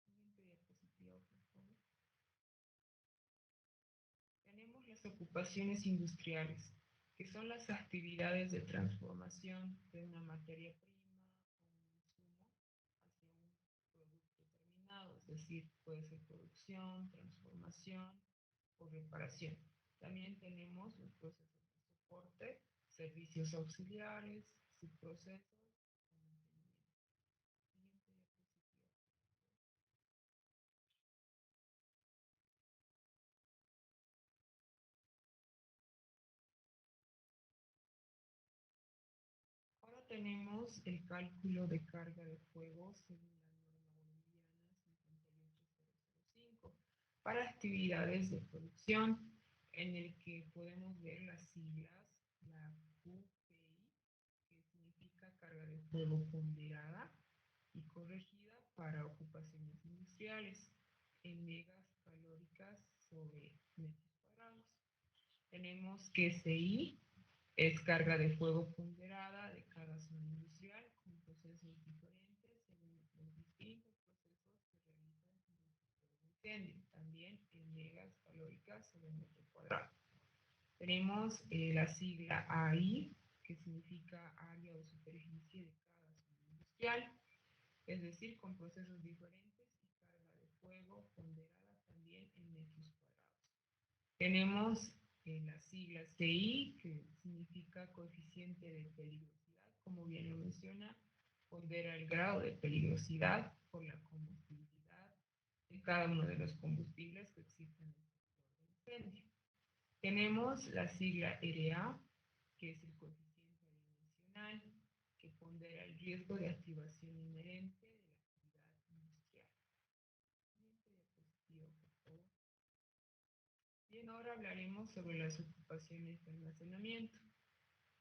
Siguiente diapositiva, por favor. Tenemos las ocupaciones industriales, que son las actividades de transformación de una materia prima o un insumo hacia un producto terminado, es decir, puede ser producción, transformación o reparación. También tenemos los procesos de soporte, servicios auxiliares, subprocesos o mantenimiento. Siguiente diapositiva. Ahora tenemos el cálculo de carga de fuego según la norma boliviana 58005 para actividades de producción, en el que podemos ver las siglas, la QPI, que significa carga de fuego ponderada y corregida para ocupaciones industriales, en megas calóricas sobre metros cuadrados. Tenemos que SI, es carga de fuego ponderada de cada zona industrial con procesos diferentes según los distintos procesos que realizan en el sector de incendio, también en megas calóricas sobre metro cuadrado. Tenemos la sigla AI, que significa área o superficie de cada zona industrial, es decir, con procesos diferentes y carga de fuego ponderada también en metros cuadrados. Tenemos la sigla CI, que significa coeficiente de peligrosidad, como bien lo menciona, pondera el grado de peligrosidad por la combustibilidad de cada uno de los combustibles que existen en el sector de incendio. Tenemos la sigla RA, que es el coeficiente adimensional, que pondera el riesgo de activación inherente de la actividad industrial. Siguiente diapositiva, por favor. Bien, ahora hablaremos sobre las ocupaciones de almacenamiento,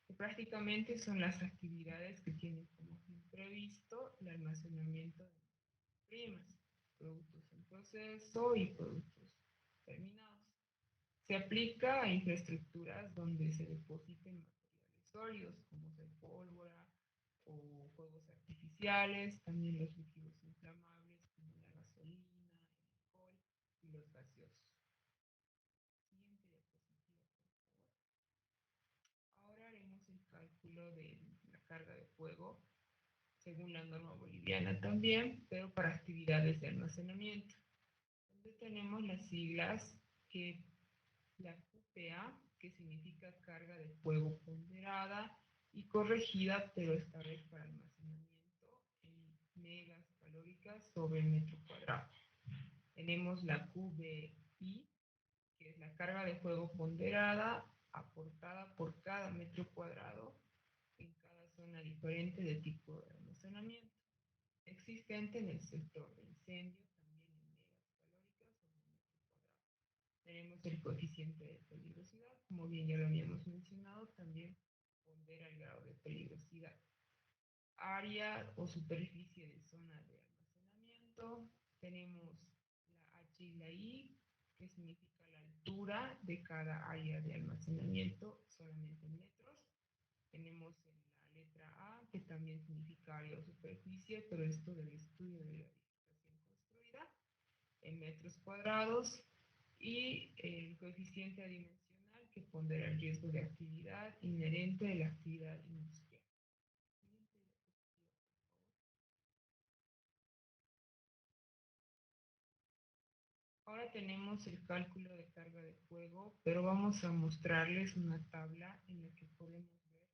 que prácticamente son las actividades que tienen como fin previsto el almacenamiento de primas, productos en proceso y productos terminados. Se aplica a infraestructuras donde se depositen materiales sólidos, como ser pólvora o fuegos artificiales, también los líquidos inflamables como la gasolina, el alcohol y los gaseosos. Siguiente diapositiva, por favor. Ahora haremos el cálculo de la carga de fuego según la norma boliviana también, pero para actividades de almacenamiento. Entonces tenemos las siglas que la QPA, que significa carga de fuego ponderada y corregida, pero esta vez para almacenamiento en megas calóricas sobre el metro cuadrado. Tenemos la QBI, que es la carga de fuego ponderada aportada por cada metro cuadrado en cada zona diferente de tipo de almacenamiento existente en el sector de incendio, también en megas calóricas sobre el metro cuadrado. Tenemos el coeficiente de peligrosidad, como bien ya lo habíamos mencionado, también pondera el grado de peligrosidad. Área o superficie de zona de almacenamiento, tenemos la H y la I, que significa la altura de cada área de almacenamiento solamente en metros. Tenemos la letra A, que también significa área o superficie, pero esto del estudio de la edificación construida, en metros cuadrados, y el coeficiente adimensional, que pondera el riesgo de actividad inherente de la actividad industrial. Ahora tenemos el cálculo de carga de fuego, pero vamos a mostrarles una tabla en la que podemos ver,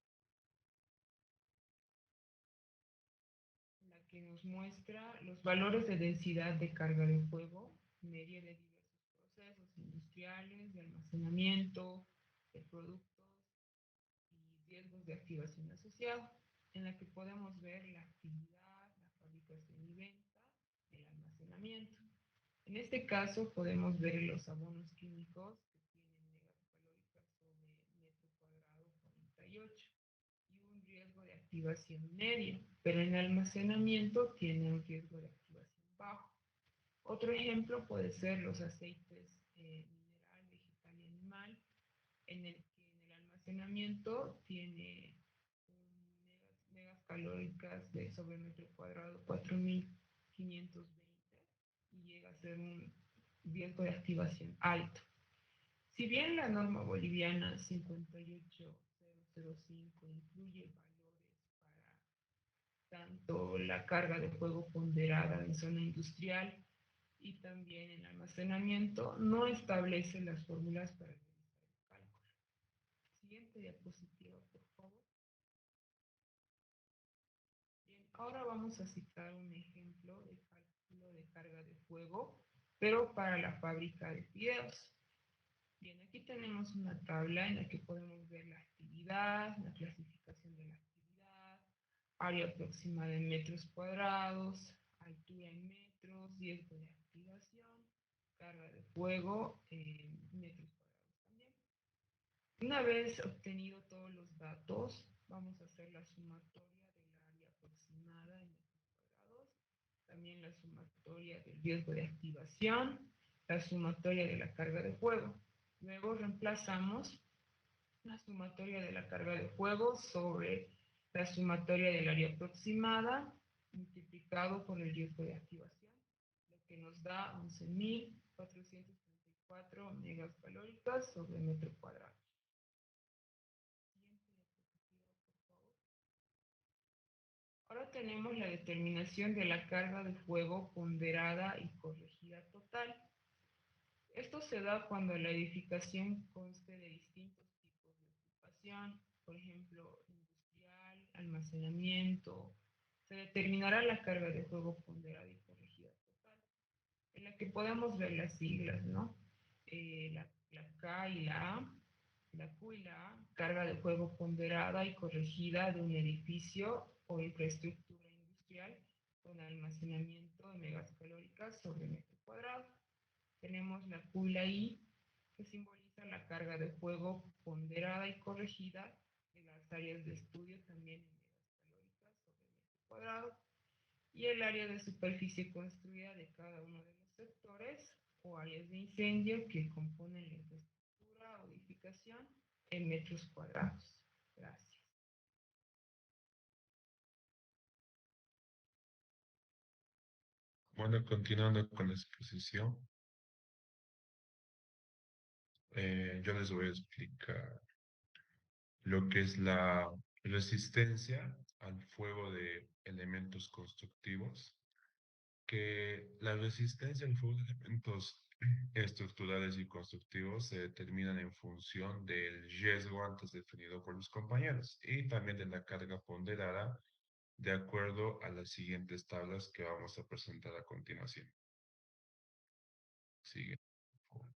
la que nos muestra los valores de densidad de carga de fuego, media de diversos procesos industriales, de almacenamiento, de productos y riesgos de activación asociados, en la que podemos ver la actividad, la fabricación y venta, el almacenamiento. En este caso podemos ver los abonos químicos que tienen megacalóricas sobre metro cuadrado 48 y un riesgo de activación medio, pero en almacenamiento tiene un riesgo de activación bajo. Otro ejemplo puede ser los aceites mineral, vegetal y animal, en el que en el almacenamiento tiene megas calóricas de sobre metro cuadrado 4520 y llega a ser un riesgo de activación alto. Si bien la norma boliviana 58005 incluye valores para tanto la carga de fuego ponderada en zona industrial y también en almacenamiento, no establece las fórmulas para realizar el cálculo. Siguiente diapositiva, por favor. Bien, ahora vamos a citar un ejemplo de cálculo de carga de fuego, pero para la fábrica de fideos. Bien, aquí tenemos una tabla en la que podemos ver la actividad, la clasificación de la actividad, área aproximada en metros cuadrados, altura en metros, riesgo de activación, carga de fuego en metros cuadrados también. Una vez obtenido todos los datos, vamos a hacer la sumatoria del área aproximada en metros cuadrados, también la sumatoria del riesgo de activación, la sumatoria de la carga de fuego. Luego reemplazamos la sumatoria de la carga de fuego sobre la sumatoria del área aproximada multiplicado por el riesgo de activación, lo que nos da 11.434 megacalóricas sobre metro cuadrado. Ahora tenemos la determinación de la carga de fuego ponderada y corregida total. Esto se da cuando la edificación conste de distintos tipos de ocupación, por ejemplo, industrial, almacenamiento. Se determinará la carga de fuego ponderada y corregida total, en la que podemos ver las siglas, ¿no? La K y la A, la Q y la A, carga de fuego ponderada y corregida de un edificio o infraestructura industrial con almacenamiento de megas calóricas sobre metro cuadrado. Tenemos la Q y la I, que simboliza la carga de fuego ponderada y corregida de las áreas de estudio también en megas calóricas sobre metro cuadrado, y el área de superficie construida de cada uno de los sectores o áreas de incendio que componen la infraestructura codificación en metros cuadrados. Gracias. Bueno, continuando con la exposición, yo les voy a explicar lo que es la resistencia al fuego de elementos constructivos, que la resistencia al fuego de elementos estructurales y constructivos se determinan en función del riesgo antes definido por los compañeros y también de la carga ponderada de acuerdo a las siguientes tablas que vamos a presentar a continuación. Sigue, por favor.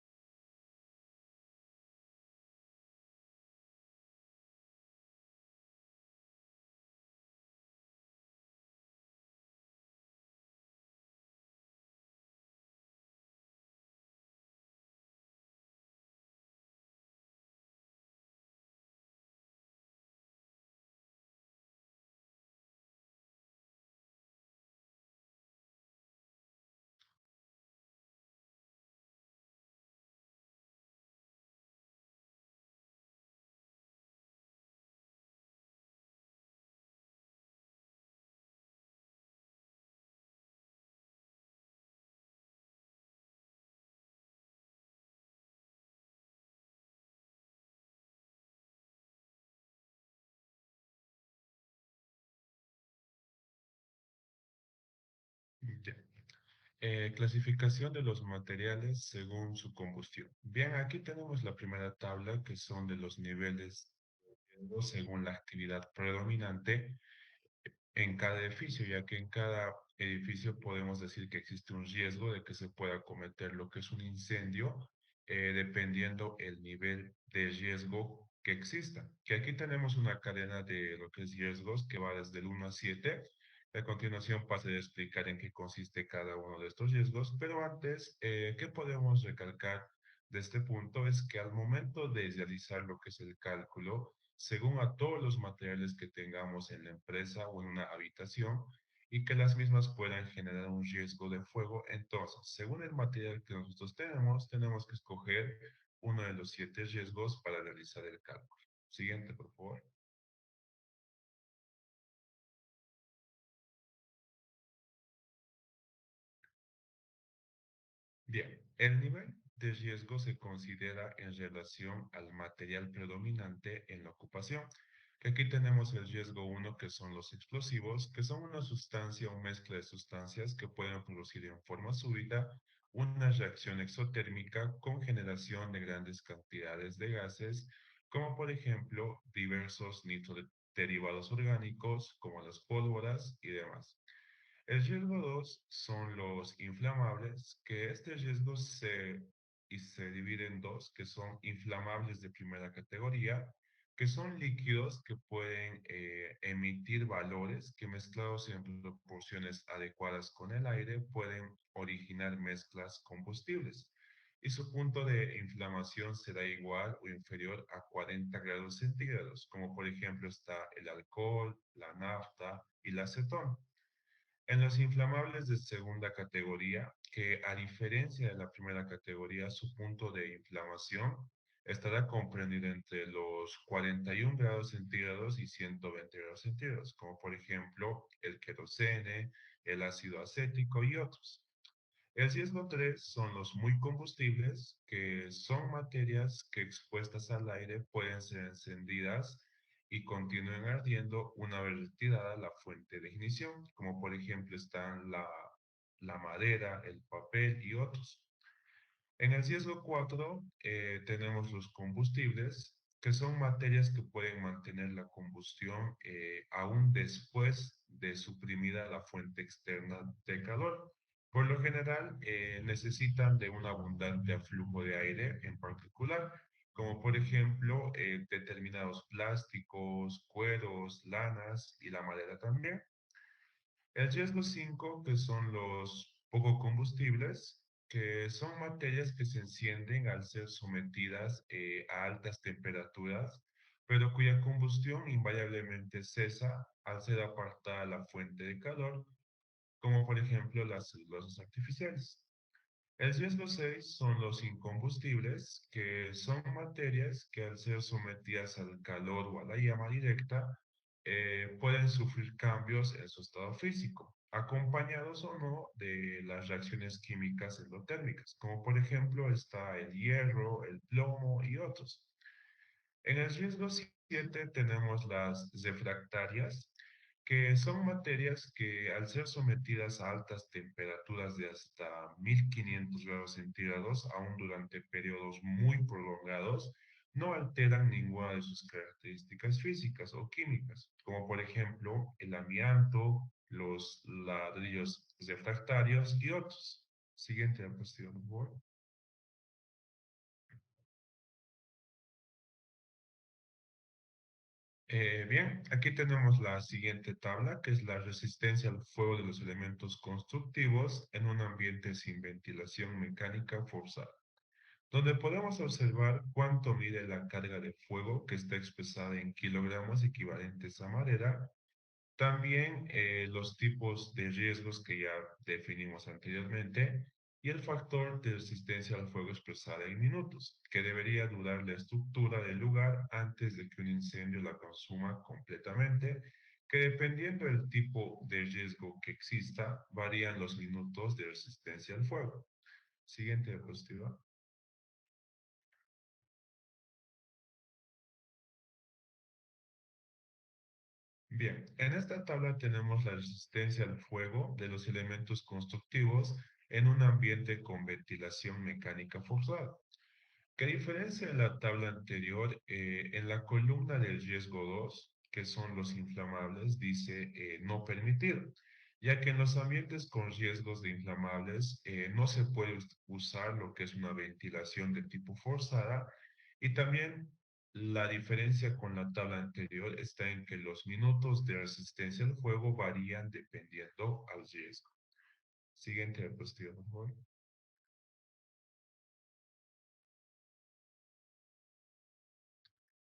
Ya. Clasificación de los materiales según su combustión. Bien, aquí tenemos la primera tabla que son de los niveles de riesgo según la actividad predominante en cada edificio, ya que en cada edificio podemos decir que existe un riesgo de que se pueda cometer lo que es un incendio, dependiendo el nivel de riesgo que exista. Que aquí tenemos una cadena de lo que es riesgos que va desde el 1 a 7. A continuación pasaré a explicar en qué consiste cada uno de estos riesgos, pero antes, ¿qué podemos recalcar de este punto? Es que al momento de realizar lo que es el cálculo, según a todos los materiales que tengamos en la empresa o en una habitación y que las mismas puedan generar un riesgo de fuego. Entonces, según el material que nosotros tenemos, tenemos que escoger uno de los 7 riesgos para realizar el cálculo. Siguiente, por favor. Bien, el nivel de riesgo se considera en relación al material predominante en la ocupación. Que aquí tenemos el riesgo 1, que son los explosivos, que son una sustancia o mezcla de sustancias que pueden producir en forma súbita una reacción exotérmica con generación de grandes cantidades de gases, como por ejemplo diversos nitroderivados orgánicos, como las pólvoras y demás. El riesgo 2 son los inflamables, que este riesgo se divide en dos, que son inflamables de primera categoría, que son líquidos que pueden emitir valores que mezclados en proporciones adecuadas con el aire pueden originar mezclas combustibles. Y su punto de inflamación será igual o inferior a 40 grados centígrados, como por ejemplo está el alcohol, la nafta y la acetona. En los inflamables de segunda categoría, que a diferencia de la primera categoría, su punto de inflamación estará comprendido entre los 41 grados centígrados y 120 grados centígrados, como por ejemplo el querosene, el ácido acético y otros. El riesgo 3 son los muy combustibles, que son materias que expuestas al aire pueden ser encendidas y continúen ardiendo una vez retirada la fuente de ignición, como por ejemplo están la madera, el papel y otros. En el riesgo 4 tenemos los combustibles, que son materias que pueden mantener la combustión aún después de suprimida la fuente externa de calor. Por lo general, necesitan de un abundante aflujo de aire en particular, como por ejemplo determinados plásticos, cueros, lanas y la madera también. El riesgo 5, que son los poco combustibles, que son materias que se encienden al ser sometidas a altas temperaturas, pero cuya combustión invariablemente cesa al ser apartada la fuente de calor, como por ejemplo las celulosas artificiales. El riesgo 6 son los incombustibles, que son materias que al ser sometidas al calor o a la llama directa, pueden sufrir cambios en su estado físico, acompañados o no de las reacciones químicas endotérmicas, como por ejemplo está el hierro, el plomo y otros. En el riesgo 7 tenemos las refractarias, que son materias que al ser sometidas a altas temperaturas de hasta 1500 grados centígrados, aún durante periodos muy prolongados, no alteran ninguna de sus características físicas o químicas, como por ejemplo el amianto, los ladrillos refractarios y otros. Siguiente diapositiva, por favor. Bien, aquí tenemos la siguiente tabla, que es la resistencia al fuego de los elementos constructivos en un ambiente sin ventilación mecánica forzada, donde podemos observar cuánto mide la carga de fuego que está expresada en kilogramos equivalentes a madera. También los tipos de riesgos que ya definimos anteriormente y el factor de resistencia al fuego expresada en minutos, que debería durar la estructura del lugar antes de que un incendio la consuma completamente, que dependiendo del tipo de riesgo que exista, varían los minutos de resistencia al fuego. Siguiente diapositiva. Bien, en esta tabla tenemos la resistencia al fuego de los elementos constructivos en un ambiente con ventilación mecánica forzada. Que a diferencia de la tabla anterior, en la columna del riesgo 2, que son los inflamables, dice no permitir, ya que en los ambientes con riesgos de inflamables no se puede usar lo que es una ventilación de tipo forzada y también la diferencia con la tabla anterior está en que los minutos de resistencia al fuego varían dependiendo al riesgo. Siguiente diapositiva, por favor.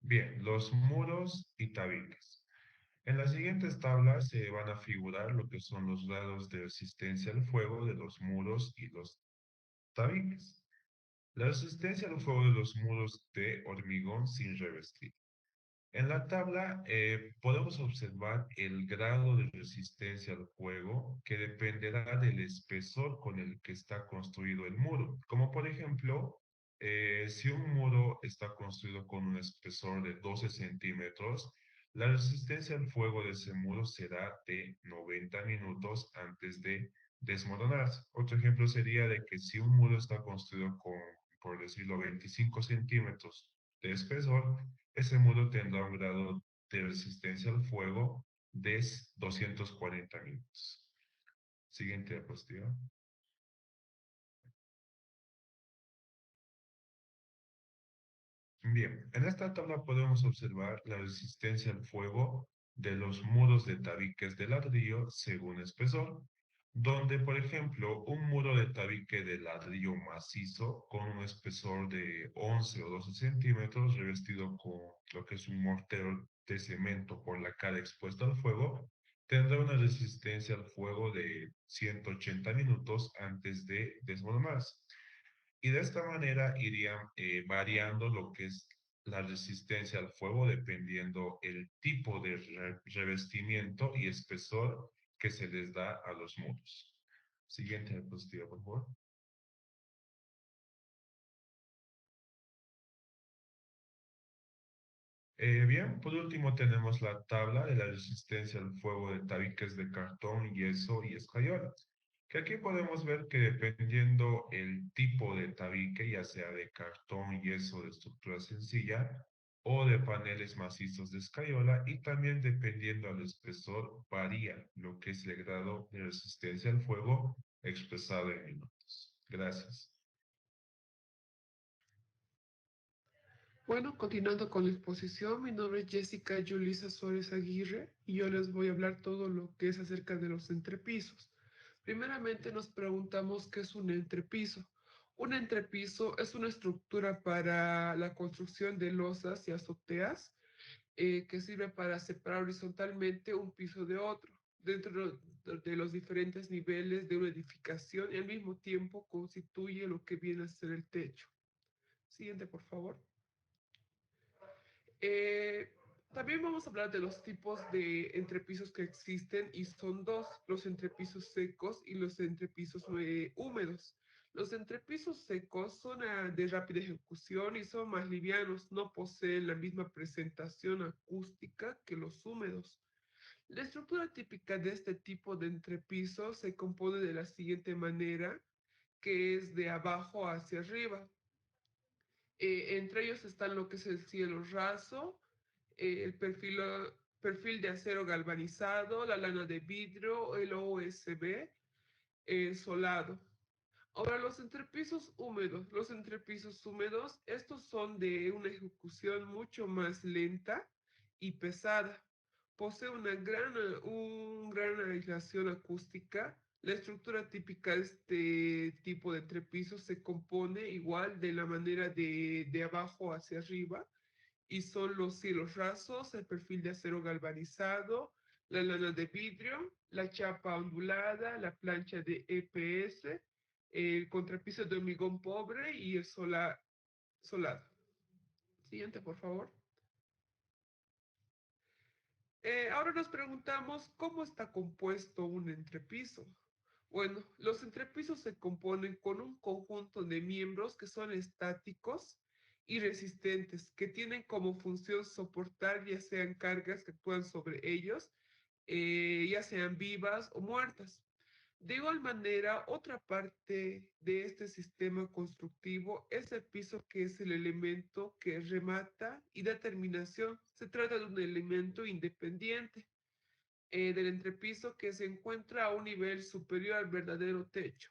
Bien, los muros y tabiques. En las siguientes tablas se van a figurar lo que son los grados de resistencia al fuego de los muros y los tabiques. La resistencia al fuego de los muros de hormigón sin revestir. En la tabla podemos observar el grado de resistencia al fuego que dependerá del espesor con el que está construido el muro. Como por ejemplo, si un muro está construido con un espesor de 12 centímetros, la resistencia al fuego de ese muro será de 90 minutos antes de desmoronarse. Otro ejemplo sería de que si un muro está construido con, por decirlo, 25 centímetros de espesor, ese muro tendrá un grado de resistencia al fuego de 240 minutos. Siguiente diapositiva. Bien, en esta tabla podemos observar la resistencia al fuego de los muros de tabiques de ladrillo según espesor, donde, por ejemplo, un muro de tabique de ladrillo macizo con un espesor de 11 o 12 centímetros revestido con lo que es un mortero de cemento por la cara expuesta al fuego, tendrá una resistencia al fuego de 180 minutos antes de desmoronarse. Y de esta manera irían variando lo que es la resistencia al fuego dependiendo el tipo de revestimiento y espesor que se les da a los muros. Siguiente diapositiva, por favor. Bien, por último tenemos la tabla de la resistencia al fuego de tabiques de cartón, yeso y escayola. Que aquí podemos ver que dependiendo el tipo de tabique, ya sea de cartón, yeso de estructura sencilla o de paneles macizos de escayola, y también dependiendo al espesor, varía lo que es el grado de resistencia al fuego expresado en minutos. Gracias. Bueno, continuando con la exposición, mi nombre es Jessica Yulisa Suárez Aguirre y yo les voy a hablar todo lo que es acerca de los entrepisos. Primeramente nos preguntamos qué es un entrepiso. Un entrepiso es una estructura para la construcción de losas y azoteas que sirve para separar horizontalmente un piso de otro. dentro de los diferentes niveles de una edificación y al mismo tiempo constituye lo que viene a ser el techo. Siguiente, por favor. Eh, También vamos a hablar de los tipos de entrepisos que existen y son dos, los entrepisos secos y los entrepisos húmedos. Los entrepisos secos son de rápida ejecución y son más livianos, no poseen la misma presentación acústica que los húmedos. La estructura típica de este tipo de entrepiso se compone de la siguiente manera, que es de abajo hacia arriba. Entre ellos están lo que es el cielo raso, el perfil de acero galvanizado, la lana de vidrio, el OSB, solado. Ahora, los entrepisos húmedos. Los entrepisos húmedos, estos son de una ejecución mucho más lenta y pesada. Posee un gran aislación acústica. La estructura típica de este tipo de entrepisos se compone igual de la manera de abajo hacia arriba y son los cielos rasos, el perfil de acero galvanizado, la lana de vidrio, la chapa ondulada, la plancha de EPS, el contrapiso de hormigón pobre y el solado. Siguiente, por favor. Ahora nos preguntamos cómo está compuesto un entrepiso. Bueno, los entrepisos se componen con un conjunto de miembros que son estáticos y resistentes, que tienen como función soportar ya sean cargas que actúan sobre ellos, ya sean vivas o muertas. De igual manera, otra parte de este sistema constructivo es el piso, que es el elemento que remata y da terminación. Se trata de un elemento independiente del entrepiso que se encuentra a un nivel superior al verdadero techo.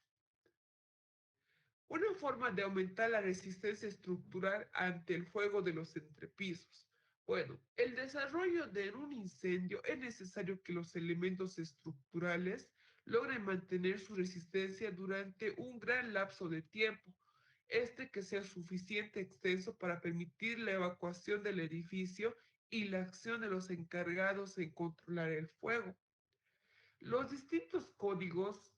Una forma de aumentar la resistencia estructural ante el fuego de los entrepisos. Bueno, el desarrollo de un incendio es necesario que los elementos estructurales logren mantener su resistencia durante un gran lapso de tiempo, que sea suficiente extenso para permitir la evacuación del edificio y la acción de los encargados en controlar el fuego. Los distintos códigos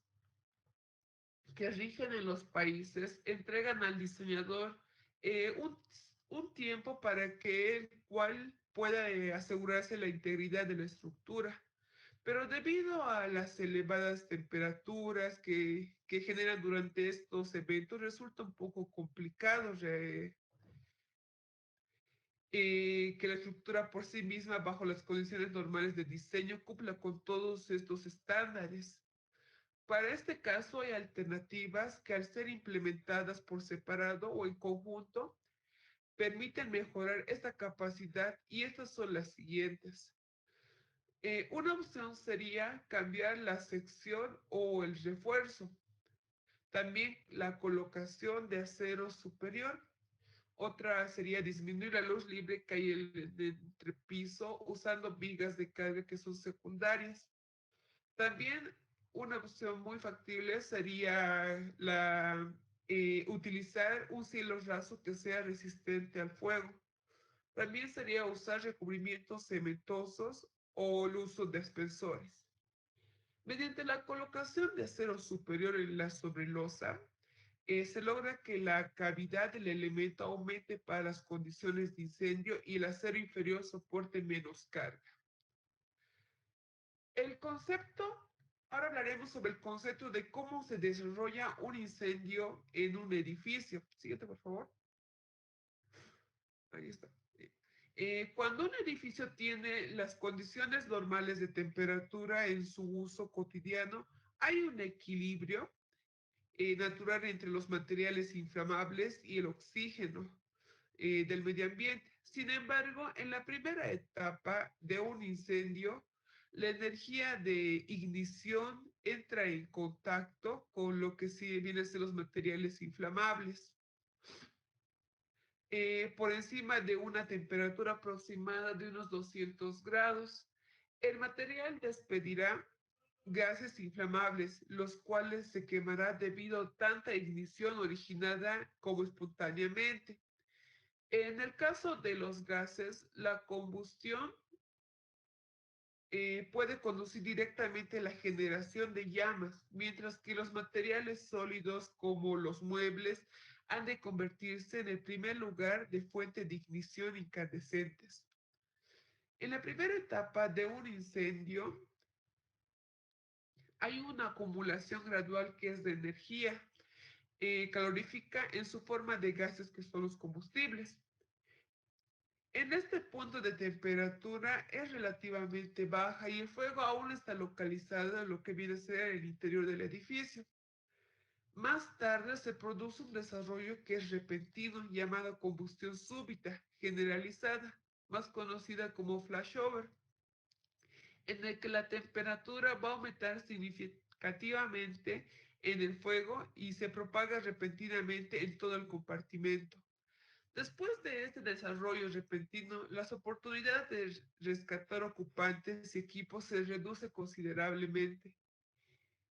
que rigen en los países entregan al diseñador eh, un, un tiempo para que el cual pueda asegurarse la integridad de la estructura. Pero debido a las elevadas temperaturas que generan durante estos eventos, resulta un poco complicado que la estructura por sí misma, bajo las condiciones normales de diseño, cumpla con todos estos estándares. Para este caso hay alternativas que, al ser implementadas por separado o en conjunto, permiten mejorar esta capacidad, y estas son las siguientes. Una opción sería cambiar la sección o el refuerzo. También la colocación de acero superior. Otra sería disminuir la luz libre que hay en el entrepiso usando vigas de carga que son secundarias. También una opción muy factible sería utilizar un cielo raso que sea resistente al fuego. También sería usar recubrimientos cementosos o el uso de aspersores. Mediante la colocación de acero superior en la sobrelosa, se logra que la cavidad del elemento aumente para las condiciones de incendio y el acero inferior soporte menos carga. El concepto, ahora hablaremos sobre el concepto de cómo se desarrolla un incendio en un edificio. Siguiente, por favor. Ahí está. Cuando un edificio tiene las condiciones normales de temperatura en su uso cotidiano, hay un equilibrio natural entre los materiales inflamables y el oxígeno del medio ambiente. Sin embargo, en la primera etapa de un incendio, la energía de ignición entra en contacto con lo que sí vienen a ser los materiales inflamables por encima de una temperatura aproximada de unos 200 grados. El material despedirá gases inflamables, los cuales se quemarán debido a tanta ignición originada como espontáneamente. En el caso de los gases, la combustión puede conducir directamente a la generación de llamas, mientras que los materiales sólidos como los muebles han de convertirse en el primer lugar de fuente de ignición incandescentes. En la primera etapa de un incendio hay una acumulación gradual que es de energía calorífica en su forma de gases que son los combustibles. En este punto de temperatura es relativamente baja y el fuego aún está localizado en lo que viene a ser el interior del edificio. Más tarde se produce un desarrollo que es repentino llamado combustión súbita generalizada, más conocida como flashover, en el que la temperatura va a aumentar significativamente en el fuego y se propaga repentinamente en todo el compartimento. Después de este desarrollo repentino, las oportunidades de rescatar ocupantes y equipos se reduce considerablemente.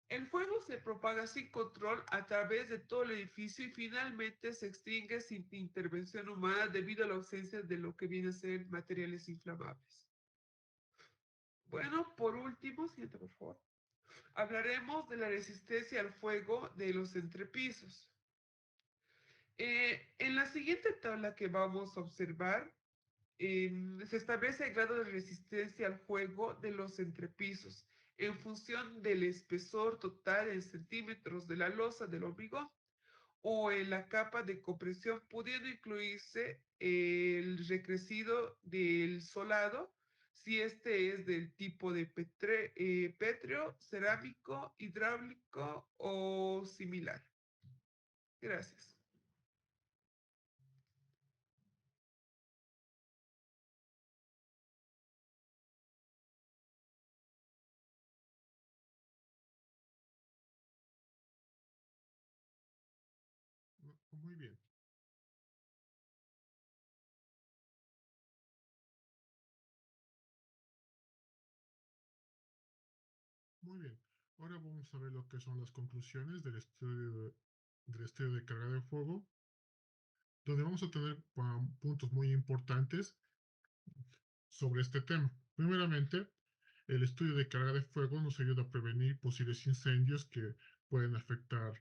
El fuego se propaga sin control a través de todo el edificio y finalmente se extingue sin intervención humana debido a la ausencia de lo que viene a ser materiales inflamables. Bueno, por último, siguiente por favor, hablaremos de la resistencia al fuego de los entrepisos. En la siguiente tabla que vamos a observar, se establece el grado de resistencia al fuego de los entrepisos en función del espesor total en centímetros de la losa del hormigón o en la capa de compresión, pudiendo incluirse el recrecido del solado, si este es del tipo de pétreo, cerámico, hidráulico o similar. Gracias. Muy bien. Muy bien. Ahora vamos a ver lo que son las conclusiones del estudio de carga de fuego, donde vamos a tener puntos muy importantes sobre este tema. Primeramente, el estudio de carga de fuego nos ayuda a prevenir posibles incendios que pueden afectar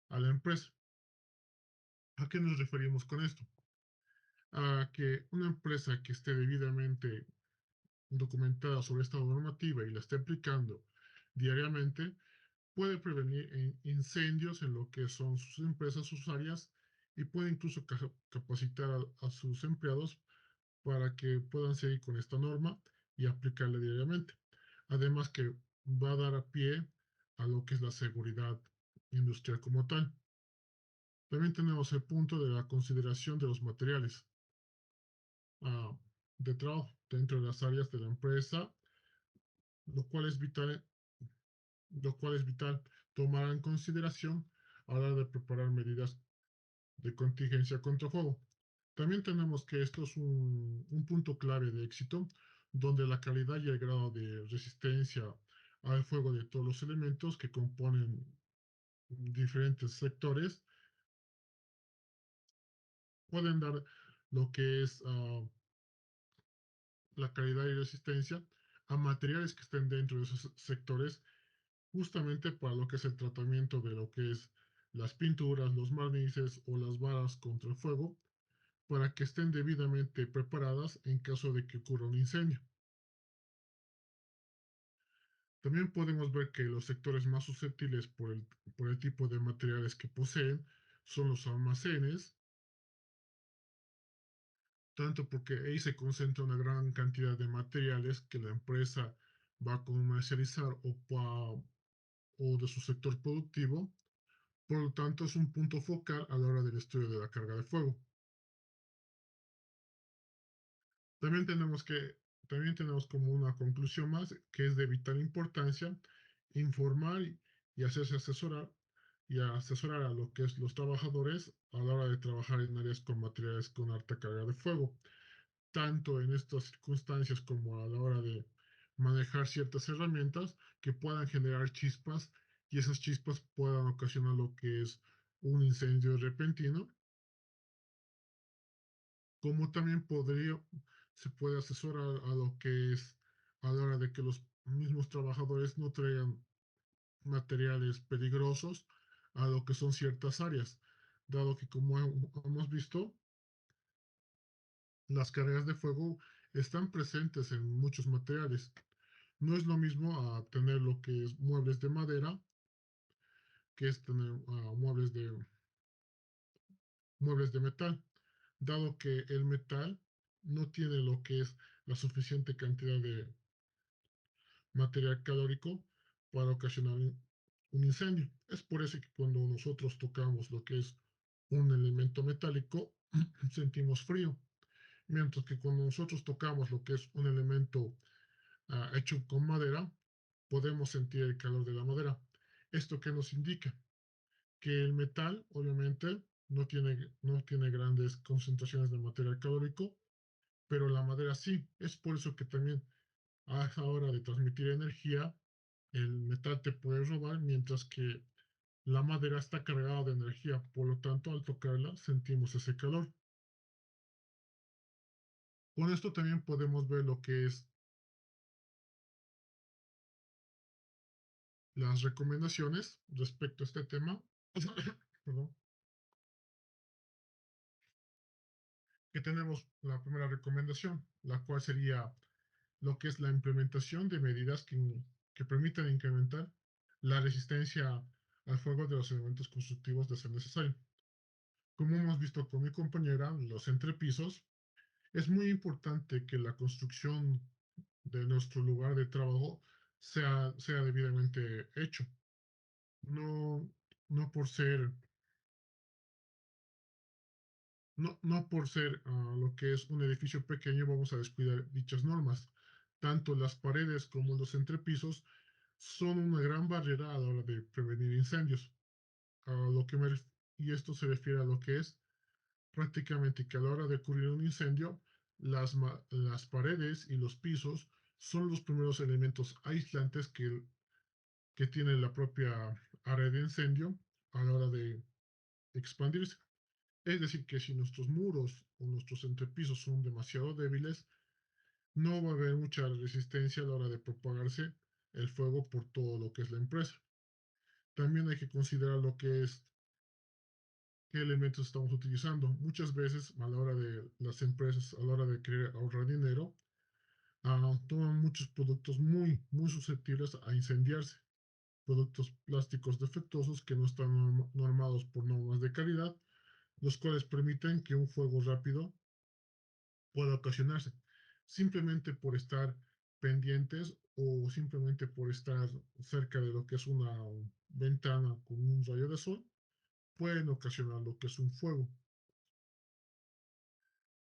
a la empresa. ¿A qué nos referimos con esto? A que una empresa que esté debidamente documentada sobre esta normativa y la esté aplicando diariamente puede prevenir incendios en lo que son sus empresas, sus áreas, y puede incluso capacitar a sus empleados para que puedan seguir con esta norma y aplicarla diariamente. Además que va a dar a pie a lo que es la seguridad industrial como tal. También tenemos el punto de la consideración de los materiales de trabajo dentro de las áreas de la empresa, lo cual es vital, tomar en consideración a la hora de preparar medidas de contingencia contra fuego. También tenemos que esto es un punto clave de éxito, donde la calidad y el grado de resistencia al fuego de todos los elementos que componen diferentes sectores pueden dar lo que es la calidad y resistencia a materiales que estén dentro de esos sectores, justamente para lo que es el tratamiento de lo que es las pinturas, los barnices o las varas contra el fuego, para que estén debidamente preparadas en caso de que ocurra un incendio. También podemos ver que los sectores más susceptibles por el tipo de materiales que poseen son los almacenes, tanto porque ahí se concentra una gran cantidad de materiales que la empresa va a comercializar o de su sector productivo. Por lo tanto, es un punto focal a la hora del estudio de la carga de fuego. También también tenemos como una conclusión más que es de vital importancia informar y hacerse asesorar y asesorar a lo que es los trabajadores a la hora de trabajar en áreas con materiales con alta carga de fuego, tanto en estas circunstancias como a la hora de manejar ciertas herramientas que puedan generar chispas y esas chispas puedan ocasionar lo que es un incendio repentino, como también se puede asesorar a lo que es a la hora de que los mismos trabajadores no traigan materiales peligrosos a lo que son ciertas áreas, dado que como hemos visto, las cargas de fuego están presentes en muchos materiales. No es lo mismo a tener lo que es muebles de madera, que es tener muebles de metal, dado que el metal no tiene lo que es la suficiente cantidad de material calórico para ocasionar un incendio. Es por eso que cuando nosotros tocamos lo que es un elemento metálico, sentimos frío, mientras que cuando nosotros tocamos lo que es un elemento hecho con madera, podemos sentir el calor de la madera. ¿Esto qué nos indica? Que el metal, obviamente, no tiene grandes concentraciones de material calórico, pero la madera sí. Es por eso que también a la hora de transmitir energía, el metal te puede robar, mientras que la madera está cargada de energía. Por lo tanto, al tocarla, sentimos ese calor. Con esto también podemos ver lo que es las recomendaciones respecto a este tema. Perdón. Que tenemos la primera recomendación, la cual sería lo que es la implementación de medidas que permitan incrementar la resistencia al fuego de los elementos constructivos de ser necesario. Como hemos visto con mi compañera, los entrepisos, es muy importante que la construcción de nuestro lugar de trabajo sea debidamente hecho. No, no por ser, no por ser lo que es un edificio pequeño vamos a descuidar dichas normas. Tanto las paredes como los entrepisos son una gran barrera a la hora de prevenir incendios. A lo que y esto se refiere a lo que es prácticamente que a la hora de ocurrir un incendio, las paredes y los pisos son los primeros elementos aislantes que tiene la propia área de incendio a la hora de expandirse. Es decir, que si nuestros muros o nuestros entrepisos son demasiado débiles, no va a haber mucha resistencia a la hora de propagarse el fuego por todo lo que es la empresa. También hay que considerar lo que es qué elementos estamos utilizando. Muchas veces a la hora de las empresas, a la hora de querer ahorrar dinero, toman muchos productos muy susceptibles a incendiarse. Productos plásticos defectuosos que no están normados por normas de calidad, los cuales permiten que un fuego rápido pueda ocasionarse. Simplemente por estar pendientes o simplemente por estar cerca de lo que es una ventana con un rayo de sol, pueden ocasionar lo que es un fuego.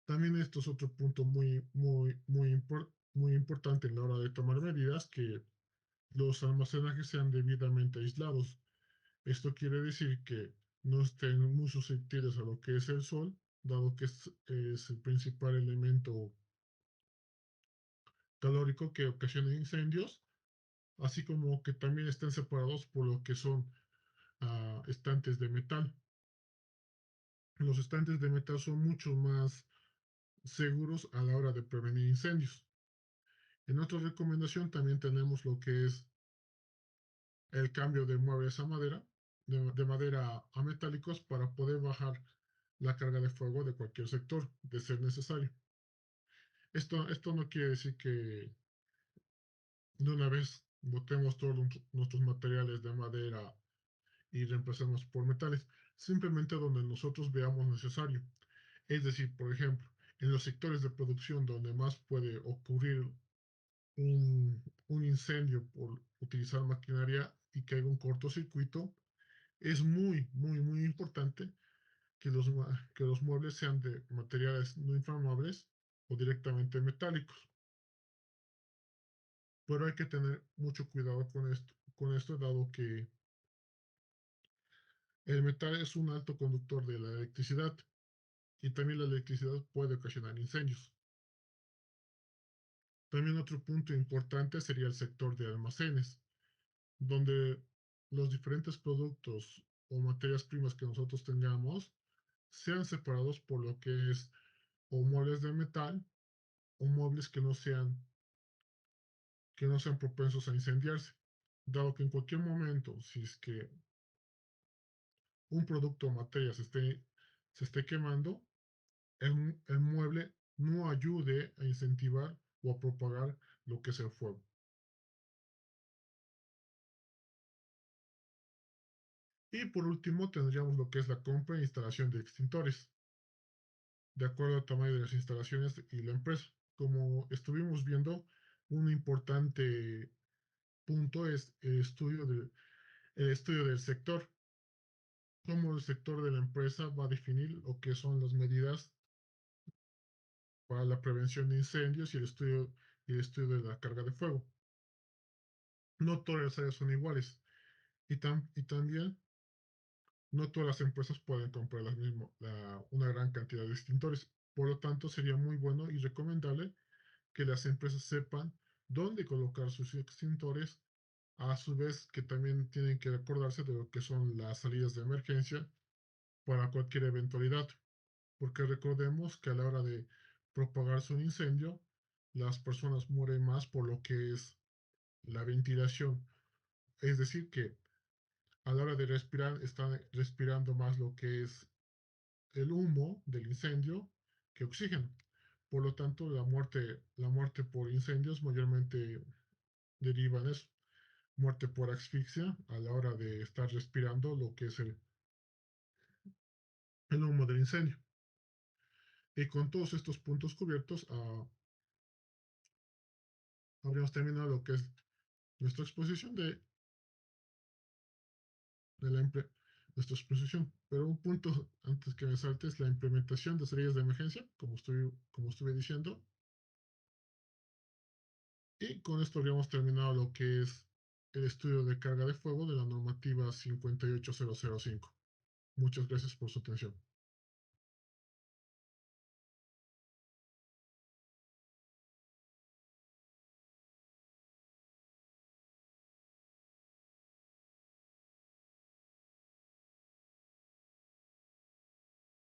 También esto es otro punto muy importante en la hora de tomar medidas, que los almacenajes sean debidamente aislados. Esto quiere decir que no estén muy susceptibles a lo que es el sol, dado que es el principal elemento calórico que ocasiona incendios, así como que también estén separados por lo que son estantes de metal. Los estantes de metal son mucho más seguros a la hora de prevenir incendios. En otra recomendación también tenemos lo que es el cambio de muebles a madera, de madera a metálicos para poder bajar la carga de fuego de cualquier sector, de ser necesario. Esto no quiere decir que de una vez botemos todos nuestros materiales de madera y reemplacemos por metales, simplemente donde nosotros veamos necesario. Es decir, por ejemplo, en los sectores de producción donde más puede ocurrir un incendio por utilizar maquinaria y que haya un cortocircuito, es muy importante que los muebles sean de materiales no inflamables o directamente metálicos. Pero hay que tener mucho cuidado con esto dado que el metal es un alto conductor de la electricidad y también la electricidad puede ocasionar incendios. También otro punto importante sería el sector de almacenes, donde los diferentes productos o materias primas que nosotros tengamos sean separados por lo que es o muebles de metal o muebles que no sean que no sean propensos a incendiarse, dado que en cualquier momento, si es que un producto o materia se esté quemando, el mueble no ayude a incentivar o a propagar lo que es el fuego. Y por último tendríamos lo que es la compra e instalación de extintores, de acuerdo al tamaño de las instalaciones y la empresa. Como estuvimos viendo, un importante punto es el estudio del sector, cómo el sector de la empresa va a definir lo que son las medidas para la prevención de incendios y el estudio de la carga de fuego. No todas las áreas son iguales y también no todas las empresas pueden comprar una gran cantidad de extintores. Por lo tanto, sería muy bueno y recomendable que las empresas sepan dónde colocar sus extintores, a su vez que también tienen que acordarse de lo que son las salidas de emergencia para cualquier eventualidad, porque recordemos que a la hora de propagarse un incendio, las personas mueren más por lo que es la ventilación, es decir, que a la hora de respirar están respirando más lo que es el humo del incendio que oxígeno. Por lo tanto, la muerte por incendios mayormente deriva en eso. Muerte por asfixia a la hora de estar respirando lo que es el humo del incendio. Y con todos estos puntos cubiertos, habríamos terminado lo que es nuestra exposición de nuestra exposición. Pero un punto antes que me salte es la implementación de salidas de emergencia, como estuve diciendo. Y con esto habríamos terminado lo que es el estudio de carga de fuego de la normativa 58005. Muchas gracias por su atención.